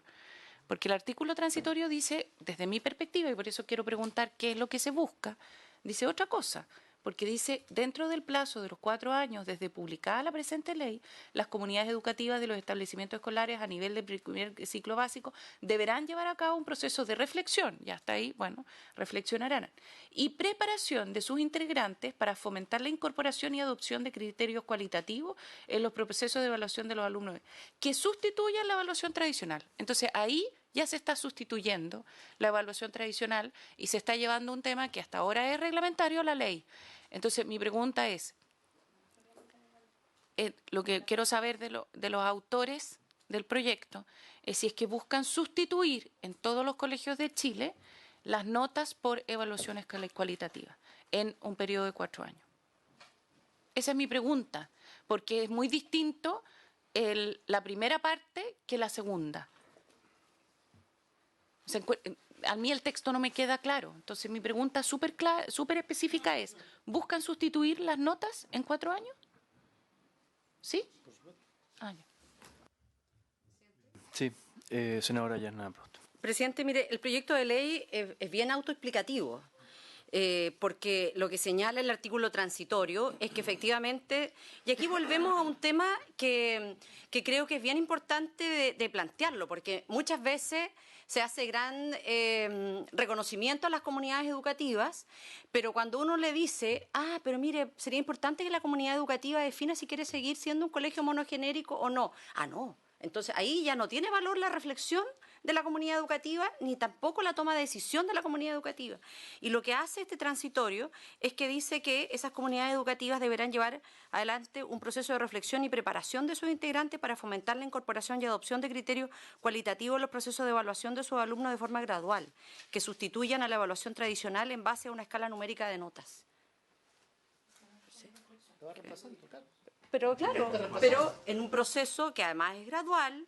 Porque el artículo transitorio dice, desde mi perspectiva, y por eso quiero preguntar qué es lo que se busca, dice otra cosa. Porque dice, dentro del plazo de los 4 años desde publicada la presente ley, las comunidades educativas de los establecimientos escolares a nivel del primer ciclo básico deberán llevar a cabo un proceso de reflexión, ya está ahí, bueno, reflexionarán, y preparación de sus integrantes para fomentar la incorporación y adopción de criterios cualitativos en los procesos de evaluación de los alumnos, que sustituyan la evaluación tradicional. Entonces, ahí ya se está sustituyendo la evaluación tradicional y se está llevando un tema que hasta ahora es reglamentario, la ley. Entonces, mi pregunta es, lo que quiero saber de los autores del proyecto es si es que buscan sustituir en todos los colegios de Chile las notas por evaluaciones cualitativas en un periodo de 4 años. Esa es mi pregunta, porque es muy distinto la primera parte que la segunda. A mí el texto no me queda claro. Entonces mi pregunta súper específica es, ¿buscan sustituir las notas en 4 años? ¿Sí? Ah, ya. Sí, senadora Yasna Prost. Presidente, mire, el proyecto de ley es bien autoexplicativo. Porque lo que señala el artículo transitorio es que efectivamente, y aquí volvemos a un tema que creo que es bien importante de plantearlo, porque muchas veces se hace gran reconocimiento a las comunidades educativas, pero cuando uno le dice, pero mire, sería importante que la comunidad educativa defina si quiere seguir siendo un colegio monogenérico o no. No. Entonces ahí ya no tiene valor la reflexión de la comunidad educativa, ni tampoco la toma de decisión de la comunidad educativa. Y lo que hace este transitorio es que dice que esas comunidades educativas deberán llevar adelante un proceso de reflexión y preparación de sus integrantes para fomentar la incorporación y adopción de criterios cualitativos en los procesos de evaluación de sus alumnos de forma gradual, que sustituyan a la evaluación tradicional en base a una escala numérica de notas. Pero claro, pero en un proceso que además es gradual,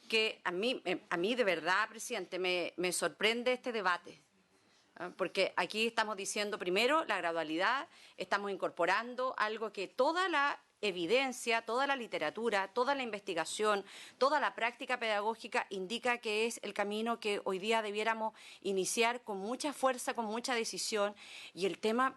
que a mí de verdad, presidente, me sorprende este debate. Porque aquí estamos diciendo primero la gradualidad, estamos incorporando algo que toda la evidencia, toda la literatura, toda la investigación, toda la práctica pedagógica indica que es el camino que hoy día debiéramos iniciar con mucha fuerza, con mucha decisión. Y el tema,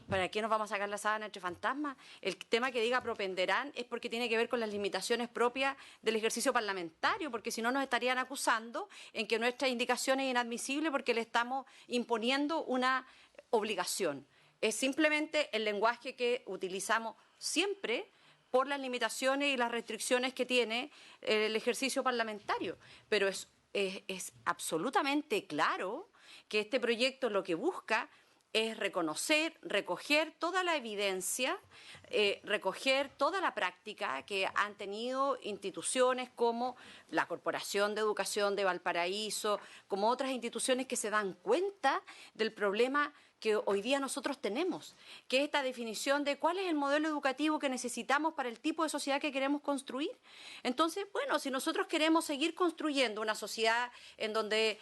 ¿para qué nos vamos a sacar la sábana entre fantasmas? El tema que diga propenderán es porque tiene que ver con las limitaciones propias del ejercicio parlamentario, porque si no nos estarían acusando en que nuestra indicación es inadmisible porque le estamos imponiendo una obligación. Es simplemente el lenguaje que utilizamos siempre por las limitaciones y las restricciones que tiene el ejercicio parlamentario. Pero es absolutamente claro que este proyecto lo que busca es reconocer, recoger toda la evidencia, recoger toda la práctica que han tenido instituciones como la Corporación de Educación de Valparaíso, como otras instituciones que se dan cuenta del problema que hoy día nosotros tenemos, que es esta definición de cuál es el modelo educativo que necesitamos para el tipo de sociedad que queremos construir. Entonces, bueno, si nosotros queremos seguir construyendo una sociedad en donde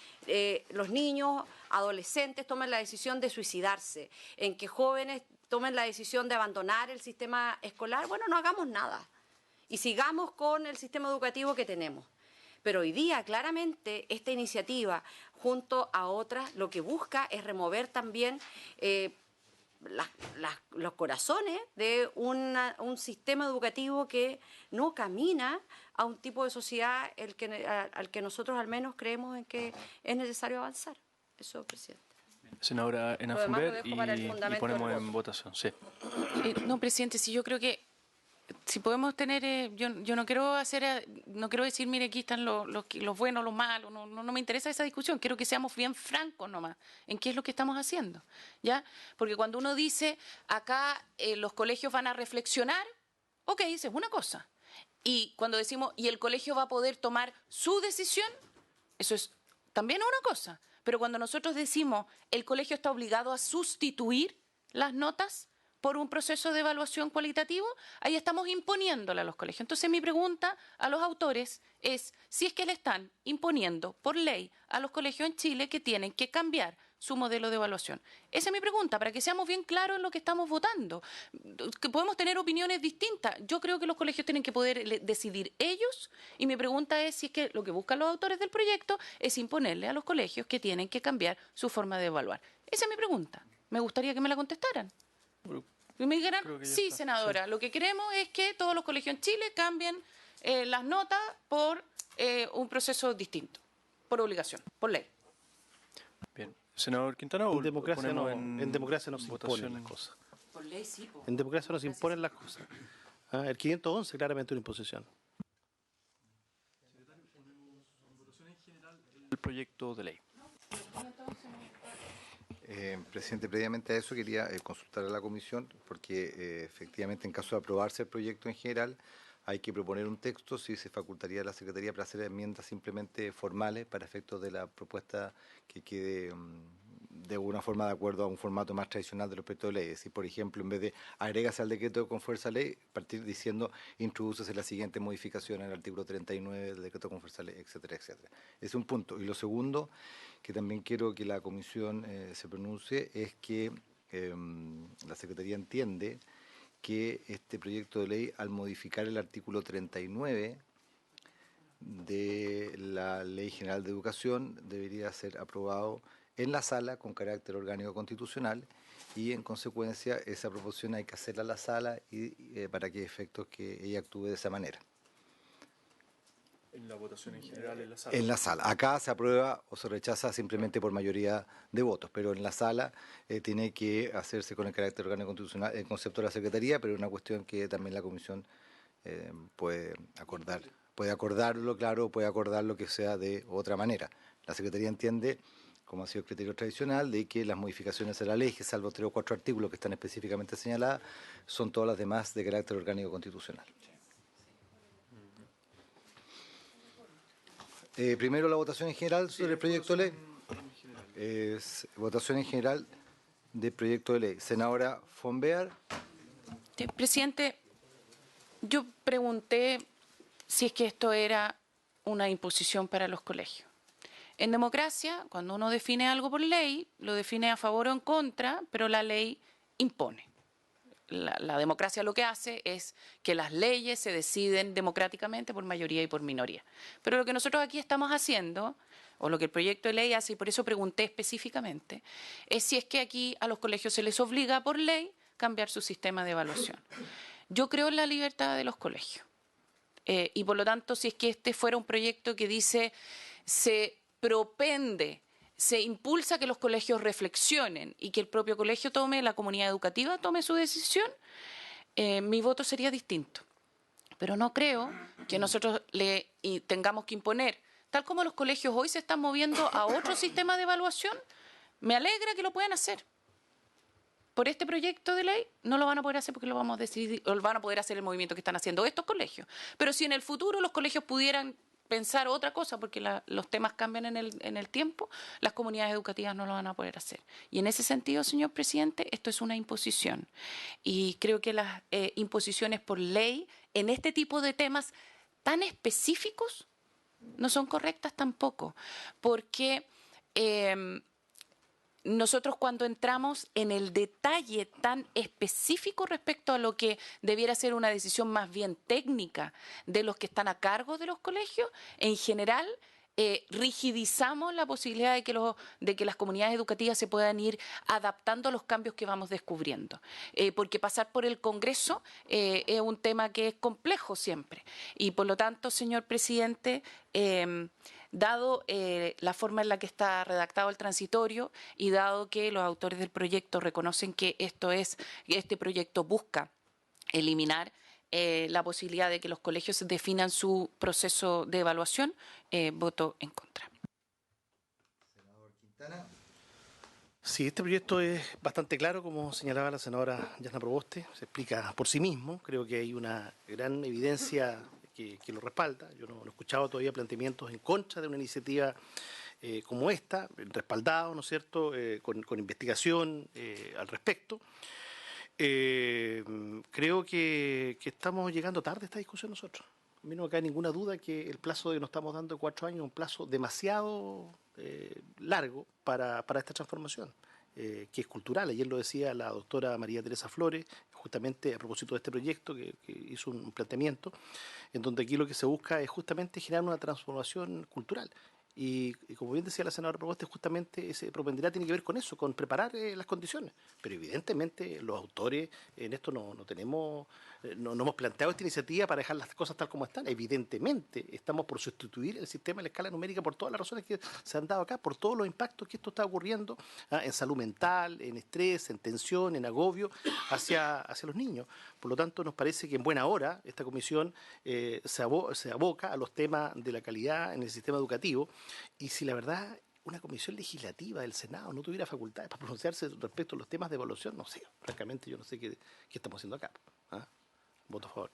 los niños, adolescentes tomen la decisión de suicidarse, en que jóvenes tomen la decisión de abandonar el sistema escolar, bueno, no hagamos nada y sigamos con el sistema educativo que tenemos. Pero hoy día, claramente, esta iniciativa, junto a otras, lo que busca es remover también los corazones de un sistema educativo que no camina a un tipo de sociedad al que nosotros al menos creemos en que es necesario avanzar. Eso, presidente. Senadora Ena Lo demás lo Fumber, dejo para el y fundamento ponemos del en voto. votación. Sí. No, presidente, si yo creo que si podemos tener, yo no quiero no quiero decir, mire, aquí están los buenos, los malos, no me interesa esa discusión, quiero que seamos bien francos nomás en qué es lo que estamos haciendo, ¿ya? Porque cuando uno dice, acá los colegios van a reflexionar, ok, esa es una cosa. Y cuando decimos, y el colegio va a poder tomar su decisión, eso es también una cosa. Pero cuando nosotros decimos, el colegio está obligado a sustituir las notas por un proceso de evaluación cualitativo, ahí estamos imponiéndole a los colegios. Entonces mi pregunta a los autores es si es que le están imponiendo por ley a los colegios en Chile que tienen que cambiar su modelo de evaluación. Esa es mi pregunta, para que seamos bien claros en lo que estamos votando. Que podemos tener opiniones distintas. Yo creo que los colegios tienen que poder decidir ellos, y mi pregunta es si es que lo que buscan los autores del proyecto es imponerle a los colegios que tienen que cambiar su forma de evaluar. Esa es mi pregunta. Me gustaría que me la contestaran. Y me dijeran, sí, senadora, lo que queremos es que todos los colegios en Chile cambien las notas por un proceso distinto, por obligación, por ley. Bien. Senador Quintana, ¿o En democracia ponemos en democracia nos votación? imponen las cosas. Por ley sí. En democracia nos imponen las cosas. El 511 claramente una imposición. El proyecto de ley. Presidente, previamente a eso quería consultar a la comisión, porque efectivamente en caso de aprobarse el proyecto en general hay que proponer un texto, si se facultaría a la Secretaría para hacer enmiendas simplemente formales para efectos de la propuesta que quede de alguna forma de acuerdo a un formato más tradicional de los proyectos de ley. Es decir, por ejemplo, en vez de agrégase al decreto con fuerza ley, partir diciendo introdúcese la siguiente modificación en el artículo 39 del decreto con fuerza ley, etcétera, etcétera. Ese es un punto. Y lo segundo, que también quiero que la comisión se pronuncie, es que la Secretaría entiende que este proyecto de ley, al modificar el artículo 39 de la Ley General de Educación, debería ser aprobado en la sala con carácter orgánico constitucional, y en consecuencia esa proposición hay que hacerla a la sala y para que efectos que ella actúe de esa manera. En la votación en general en la sala. En la sala. Acá se aprueba o se rechaza simplemente por mayoría de votos, pero en la sala tiene que hacerse con el carácter orgánico constitucional, el concepto de la Secretaría, pero es una cuestión que también la Comisión puede acordar. Puede acordarlo, claro, puede acordarlo que sea de otra manera. La Secretaría entiende, como ha sido el criterio tradicional, de que las modificaciones de la ley, que salvo 3 o 4 artículos que están específicamente señaladas, son todas las demás de carácter orgánico constitucional. Primero la votación en general sobre el proyecto de ley. Votación en general del proyecto de ley. Senadora Fumber. Presidente, yo pregunté si es que esto era una imposición para los colegios. En democracia, cuando uno define algo por ley, lo define a favor o en contra, pero la ley impone. La democracia lo que hace es que las leyes se deciden democráticamente por mayoría y por minoría. Pero lo que nosotros aquí estamos haciendo, o lo que el proyecto de ley hace, y por eso pregunté específicamente, es si es que aquí a los colegios se les obliga por ley cambiar su sistema de evaluación. Yo creo en la libertad de los colegios. Y por lo tanto, si es que este fuera un proyecto que dice se propende, se impulsa que los colegios reflexionen y que el propio colegio tome, la comunidad educativa tome su decisión, mi voto sería distinto. Pero no creo que nosotros tengamos que imponer, tal como los colegios hoy se están moviendo a otro sistema de evaluación, me alegra que lo puedan hacer. Por este proyecto de ley no lo van a poder hacer porque lo vamos a decidir, o van a poder hacer el movimiento que están haciendo estos colegios. Pero si en el futuro los colegios pudieran pensar otra cosa, porque los temas cambian en el tiempo, las comunidades educativas no lo van a poder hacer. Y en ese sentido, señor presidente, esto es una imposición. Y creo que las imposiciones por ley en este tipo de temas tan específicos no son correctas tampoco, porque nosotros cuando entramos en el detalle tan específico respecto a lo que debiera ser una decisión más bien técnica de los que están a cargo de los colegios, en general rigidizamos la posibilidad de que las comunidades educativas se puedan ir adaptando a los cambios que vamos descubriendo. Porque pasar por el Congreso es un tema que es complejo siempre. Y por lo tanto, señor presidente, dado la forma en la que está redactado el transitorio y dado que los autores del proyecto reconocen que este proyecto busca eliminar la posibilidad de que los colegios definan su proceso de evaluación, voto en contra. Senador Quintana. Sí, este proyecto es bastante claro, como señalaba la senadora Yasna Proboste, se explica por sí mismo, creo que hay una gran evidencia que lo respalda. Yo no he escuchado todavía planteamientos en contra de una iniciativa como esta, respaldado, ¿no es cierto?, con investigación al respecto. Creo que estamos llegando tarde a esta discusión nosotros. A mí no me cae ninguna duda que el plazo que nos estamos dando de 4 años es un plazo demasiado largo para esta transformación, que es cultural. Ayer lo decía la doctora María Teresa Flores, justamente a propósito de este proyecto, que hizo un planteamiento, en donde aquí lo que se busca es justamente generar una transformación cultural. Y como bien decía la senadora Proboste, justamente ese propendidad tiene que ver con eso, con preparar las condiciones. Pero evidentemente los autores en esto no hemos planteado esta iniciativa para dejar las cosas tal como están. Evidentemente estamos por sustituir el sistema de la escala numérica por todas las razones que se han dado acá, por todos los impactos que esto está ocurriendo en salud mental, en estrés, en tensión, en agobio hacia los niños. Por lo tanto, nos parece que en buena hora esta comisión se aboca a los temas de la calidad en el sistema educativo. Y si la verdad una comisión legislativa del Senado no tuviera facultades para pronunciarse respecto a los temas de evaluación, no sé, francamente yo no sé qué estamos haciendo acá. ¿Ah? Voto a favor.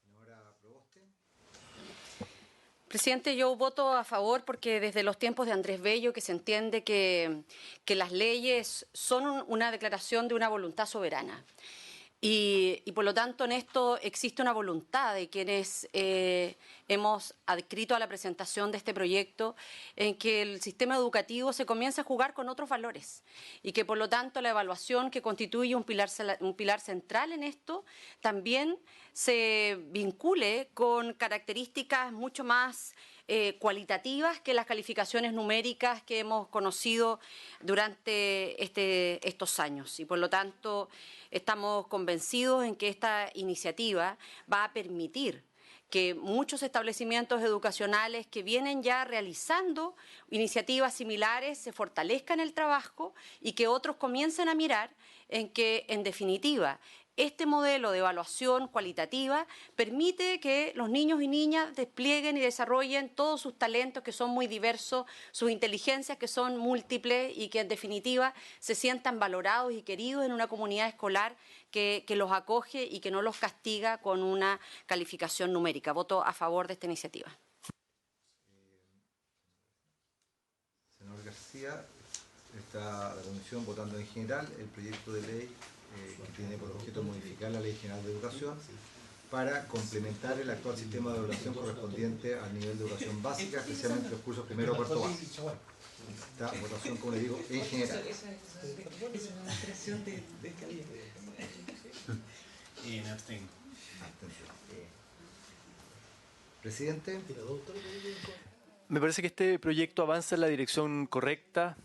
Senadora Proboste. Presidente, yo voto a favor porque desde los tiempos de Andrés Bello que se entiende que las leyes son una declaración de una voluntad soberana. Y por lo tanto en esto existe una voluntad de quienes hemos adscrito a la presentación de este proyecto en que el sistema educativo se comience a jugar con otros valores y que por lo tanto la evaluación que constituye un pilar central en esto también se vincule con características mucho más cualitativas que las calificaciones numéricas que hemos conocido durante estos años. Y por lo tanto estamos convencidos en que esta iniciativa va a permitir que muchos establecimientos educacionales que vienen ya realizando iniciativas similares se fortalezcan el trabajo y que otros comiencen a mirar en que, en definitiva, este modelo de evaluación cualitativa permite que los niños y niñas desplieguen y desarrollen todos sus talentos que son muy diversos, sus inteligencias que son múltiples y que en definitiva se sientan valorados y queridos en una comunidad escolar que los acoge y que no los castiga con una calificación numérica. Voto a favor de esta iniciativa. Senador García, está la comisión votando en general el proyecto de ley que tiene por objeto modificar la Ley General de Educación para complementar el actual sistema de evaluación correspondiente al nivel de educación básica, especialmente los cursos primero a cuarto básico. Esta votación, como le digo, en general. Esa es una expresión de calidad. Y me abstengo. Presidente. Me parece que este proyecto avanza en la dirección correcta,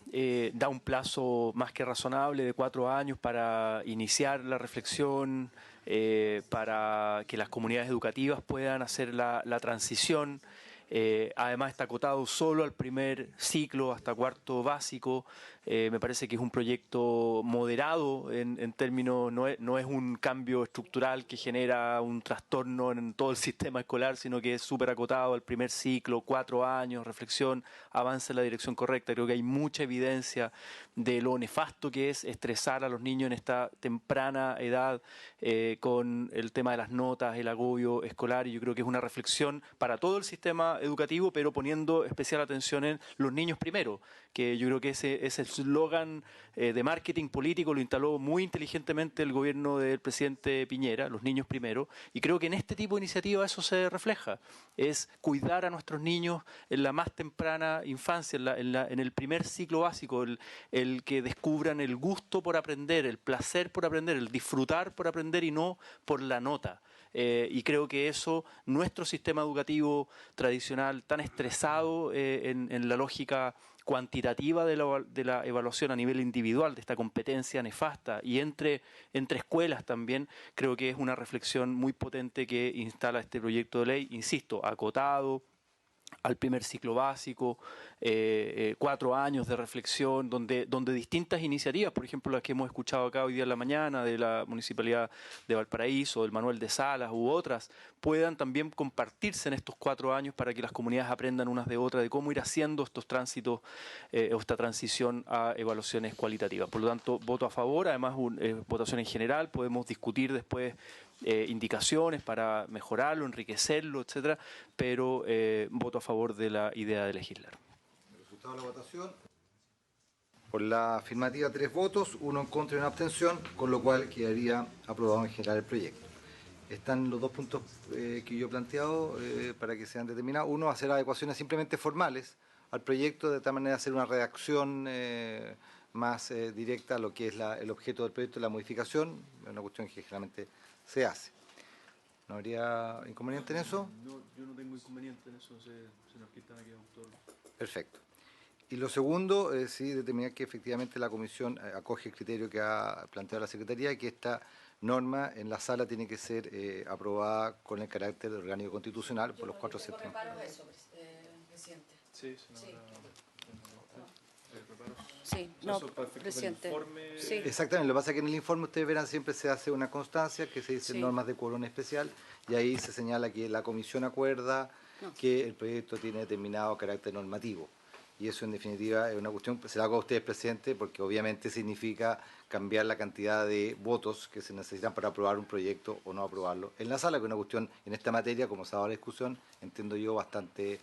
da un plazo más que razonable de 4 años para iniciar la reflexión, para que las comunidades educativas puedan hacer la transición. Además está acotado solo al primer ciclo, hasta cuarto básico. Me parece que es un proyecto moderado en términos, no es un cambio estructural que genera un trastorno en todo el sistema escolar, sino que es súper acotado al primer ciclo, 4 años, reflexión, avanza en la dirección correcta. Creo que hay mucha evidencia de lo nefasto que es estresar a los niños en esta temprana edad con el tema de las notas, el agobio escolar, y yo creo que es una reflexión para todo el sistema sistema educativo, pero poniendo especial atención en los niños primero, que yo creo que ese eslogan de marketing político lo instaló muy inteligentemente el gobierno del presidente Piñera, los niños primero, y creo que en este tipo de iniciativa eso se refleja, es cuidar a nuestros niños en la más temprana infancia, en el primer ciclo básico, el que descubran el gusto por aprender, el placer por aprender, el disfrutar por aprender y no por la nota. Y creo que eso, nuestro sistema educativo tradicional tan estresado en la lógica cuantitativa de la evaluación a nivel individual, de esta competencia nefasta, y entre escuelas también, creo que es una reflexión muy potente que instala este proyecto de ley, insisto, acotado al primer ciclo básico, 4 años de reflexión, donde distintas iniciativas, por ejemplo las que hemos escuchado acá hoy día en la mañana, de la Municipalidad de Valparaíso, del Manuel de Salas u otras, puedan también compartirse en estos 4 años para que las comunidades aprendan unas de otras, de cómo ir haciendo estos tránsitos o esta transición a evaluaciones cualitativas. Por lo tanto, voto a favor, además votación en general, podemos discutir después indicaciones para mejorarlo, enriquecerlo, etcétera, pero voto a favor de la idea de legislar. El resultado de la votación: por la afirmativa 3 votos, 1 en contra y 1 abstención, con lo cual quedaría aprobado en general el proyecto. Están los 2 puntos que yo he planteado para que sean determinados. Uno, hacer adecuaciones simplemente formales al proyecto, de tal manera hacer una redacción más directa a lo que es el objeto del proyecto, la modificación, es una cuestión que generalmente se hace. ¿No habría inconveniente en eso? No, yo no tengo inconveniente en eso, señor Quintana, que es autor. Perfecto. Y lo segundo, sí, determinar que efectivamente la comisión acoge el criterio que ha planteado la Secretaría y que esta norma en la sala tiene que ser aprobada con el carácter de orgánico constitucional por los 4 septiembre. Presidente. Sí, senadora. Sí, no, presidente. Sí. Exactamente, lo que pasa es que en el informe ustedes verán siempre se hace una constancia que se dice normas de quórum especial y ahí se señala que la comisión acuerda que el proyecto tiene determinado carácter normativo. Y eso en definitiva es una cuestión, se la hago a ustedes, presidente, porque obviamente significa cambiar la cantidad de votos que se necesitan para aprobar un proyecto o no aprobarlo en la sala, que es una cuestión en esta materia, como se ha dado la discusión, entiendo yo bastante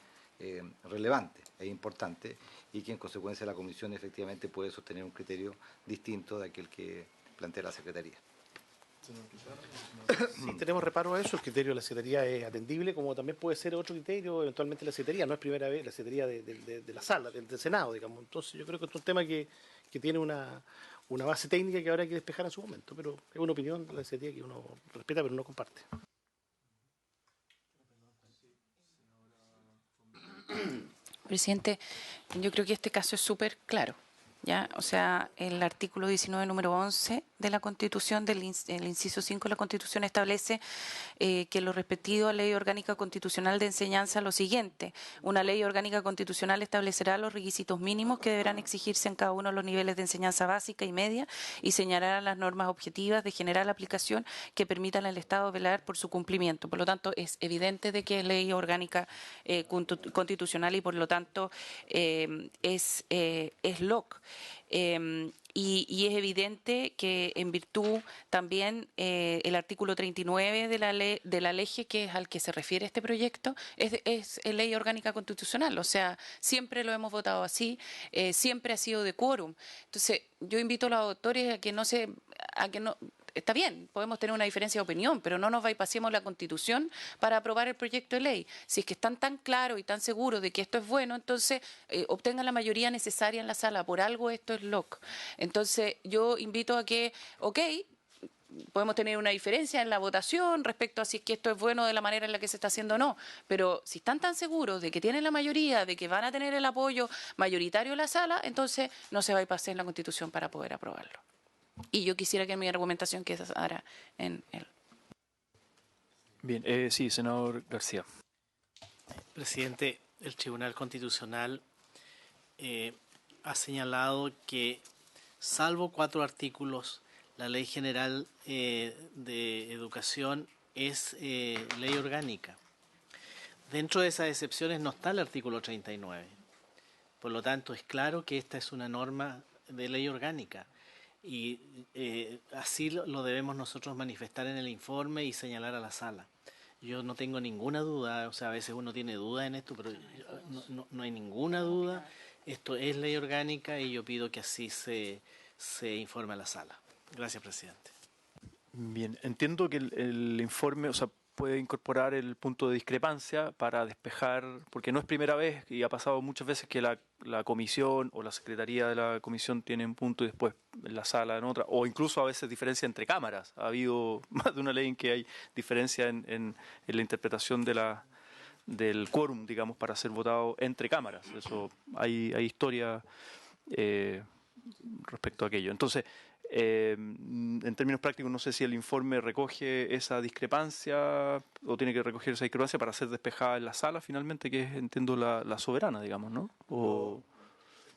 relevante e importante, y que en consecuencia la comisión efectivamente puede sostener un criterio distinto de aquel que plantea la Secretaría. Si tenemos reparo a eso, el criterio de la Secretaría es atendible, como también puede ser otro criterio eventualmente la Secretaría, no es primera vez la Secretaría de la sala, del Senado, digamos. Entonces yo creo que es un tema que tiene una base técnica que habrá que despejar en su momento, pero es una opinión de la Secretaría que uno respeta pero no comparte. Presidente, yo creo que este caso es súper claro, ¿ya? O sea, el artículo 19, número 11 de la Constitución, el inciso 5 de la Constitución establece que lo respectivo a Ley Orgánica Constitucional de Enseñanza lo siguiente: una Ley Orgánica Constitucional establecerá los requisitos mínimos que deberán exigirse en cada uno de los niveles de enseñanza básica y media y señalará las normas objetivas de general aplicación que permitan al Estado velar por su cumplimiento. Por lo tanto, es evidente de que es Ley Orgánica Constitucional y por lo tanto es LOC. Y es evidente que en virtud también el artículo 39 de la ley que es al que se refiere este proyecto es ley orgánica constitucional, o sea, siempre lo hemos votado así, siempre ha sido de quórum. Entonces, yo invito a los autores a que no está bien, podemos tener una diferencia de opinión, pero no nos bypassemos la Constitución para aprobar el proyecto de ley. Si es que están tan claros y tan seguros de que esto es bueno, entonces obtengan la mayoría necesaria en la sala. Por algo esto es LOC. Entonces yo invito a que, podemos tener una diferencia en la votación respecto a si es que esto es bueno de la manera en la que se está haciendo o no, pero si están tan seguros de que tienen la mayoría, de que van a tener el apoyo mayoritario en la sala, entonces no se bypassen la Constitución para poder aprobarlo. Y yo quisiera que mi argumentación quedara en él. Bien, sí, senador García. Presidente, el Tribunal Constitucional ha señalado que, salvo 4 artículos, la Ley General de Educación es ley orgánica. Dentro de esas excepciones no está el artículo 39. Por lo tanto, es claro que esta es una norma de ley orgánica. Y así lo debemos nosotros manifestar en el informe y señalar a la sala. Yo no tengo ninguna duda, o sea, a veces uno tiene dudas en esto, pero no hay ninguna duda. Esto es ley orgánica y yo pido que así se informe a la sala. Gracias, presidente. Bien, entiendo que el informe, o sea, puede incorporar el punto de discrepancia para despejar, porque no es primera vez y ha pasado muchas veces que la comisión o la secretaría de la comisión tiene un punto y después en la sala en otra, o incluso a veces diferencia entre cámaras. Ha habido más de una ley en que hay diferencia en la interpretación del quórum, digamos, para ser votado entre cámaras. Eso hay historia respecto a aquello. Entonces, en términos prácticos, no sé si el informe recoge esa discrepancia o tiene que recoger esa discrepancia para ser despejada en la sala finalmente, que es, entiendo, la soberana, digamos, ¿no? O...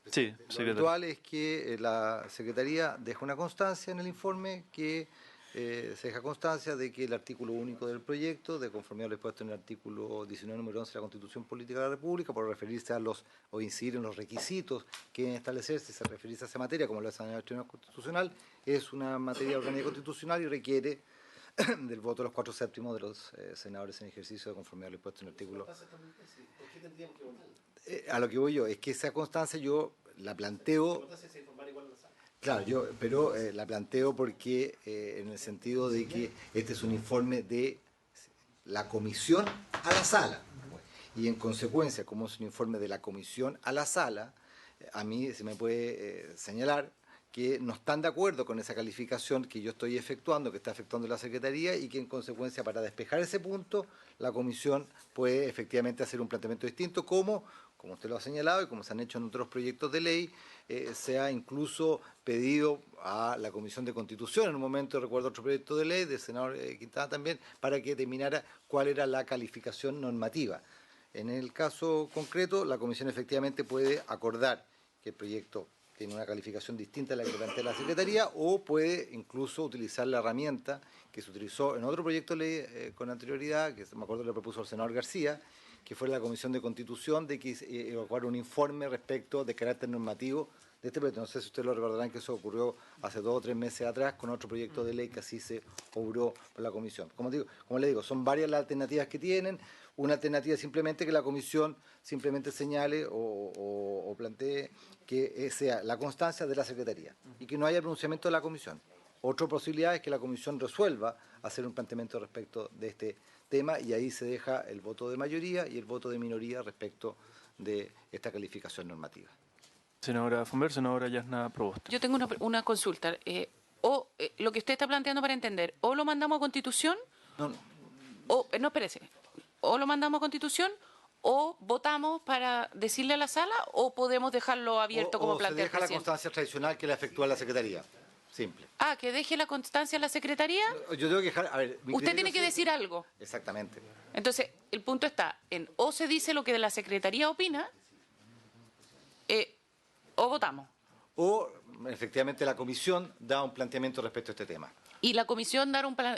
Sí, lo habitual es que la Secretaría deja una constancia en el informe que se deja constancia de que el artículo único del proyecto, de conformidad a lo expuesto en el artículo 19, número 11 de la Constitución Política de la República, por referirse a o incidir en los requisitos que deben establecerse, se referirse a esa materia, como lo hace el Tribunal Constitucional, es una materia orgánica constitucional y requiere del voto de los 4/7 de los senadores en ejercicio de conformidad a lo expuesto en el artículo. A lo que voy yo, es que esa constancia yo la planteo... Claro, pero la planteo porque en el sentido de que este es un informe de la comisión a la sala. Y en consecuencia, como es un informe de la comisión a la sala, a mí se me puede señalar que no están de acuerdo con esa calificación que yo estoy efectuando, que está efectuando la Secretaría, y que en consecuencia, para despejar ese punto, la comisión puede efectivamente hacer un planteamiento distinto, como usted lo ha señalado y como se han hecho en otros proyectos de ley, se ha incluso pedido a la Comisión de Constitución, en un momento recuerdo otro proyecto de ley del senador Quintana también, para que determinara cuál era la calificación normativa. En el caso concreto, la Comisión efectivamente puede acordar que el proyecto tiene una calificación distinta a la que plantea la Secretaría, o puede incluso utilizar la herramienta que se utilizó en otro proyecto de ley con anterioridad, que me acuerdo le propuso el senador García, que fue la Comisión de Constitución, de que evacuara un informe respecto de carácter normativo de este proyecto. No sé si ustedes lo recordarán que eso ocurrió hace 2 o 3 meses atrás con otro proyecto de ley que así se obró por la Comisión. Como le digo, son varias las alternativas que tienen. Una alternativa es simplemente que la Comisión simplemente señale o plantee que sea la constancia de la Secretaría y que no haya pronunciamiento de la Comisión. Otra posibilidad es que la Comisión resuelva hacer un planteamiento respecto de este tema y ahí se deja el voto de mayoría y el voto de minoría respecto de esta calificación normativa. Senadora Fonber, senadora Yasna Proboste. Yo tengo una consulta. Lo que usted está planteando para entender, o lo mandamos a Constitución, no, espérese, o lo mandamos a Constitución, o votamos para decirle a la sala, o podemos dejarlo abierto como plantea el presidente. Se deja la constancia tradicional que la efectúa la Secretaría. Simple. Que deje la constancia a la Secretaría. Yo tengo que dejar, a ver, usted tiene que decir algo. Exactamente. Entonces, el punto está en o se dice lo que la Secretaría opina, o votamos. O, efectivamente, la Comisión da un planteamiento respecto a este tema. Y la Comisión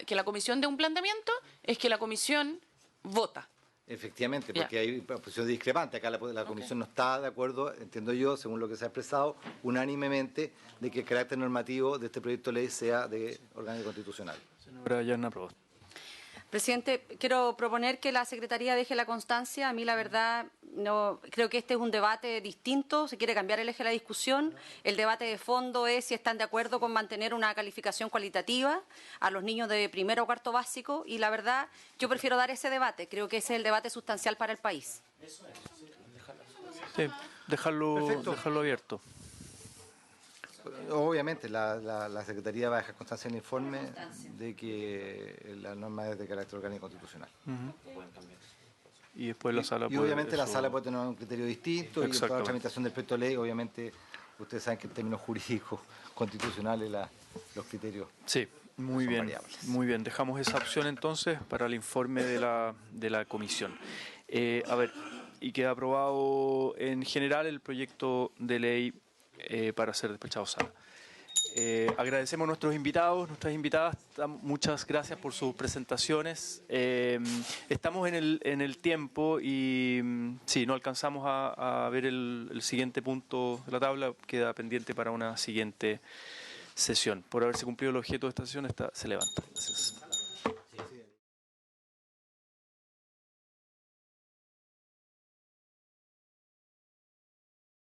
que la Comisión dé un planteamiento es que la Comisión vota. Efectivamente, porque hay posiciones discrepantes. Acá la Comisión no está de acuerdo, entiendo yo, según lo que se ha expresado, unánimemente, de que el carácter normativo de este proyecto de ley sea de órgano constitucional. Senadora Yasna Proboste. Presidente, quiero proponer que la Secretaría deje la constancia. A mí, la verdad, no creo que este es un debate distinto. Se quiere cambiar el eje de la discusión. El debate de fondo es si están de acuerdo con mantener una calificación cualitativa a los niños de primero o cuarto básico. Y la verdad, yo prefiero dar ese debate. Creo que ese es el debate sustancial para el país. Sí, dejarlo abierto. Obviamente, la Secretaría va a dejar constancia en el informe de que la norma es de carácter orgánico constitucional. Y después la sala puede... Y obviamente la sala puede tener un criterio distinto y para la tramitación del proyecto de ley, obviamente, ustedes saben que en términos jurídicos constitucionales los criterios muy bien, variables. Muy bien. Dejamos esa opción entonces para el informe de la comisión. A ver, y queda aprobado en general el proyecto de ley para ser despachado a sala. Agradecemos a nuestros invitados, nuestras invitadas, muchas gracias por sus presentaciones. Estamos en el tiempo y no alcanzamos a ver el siguiente punto de la tabla, queda pendiente para una siguiente sesión. Por haberse cumplido el objeto de esta sesión, se levanta. Gracias.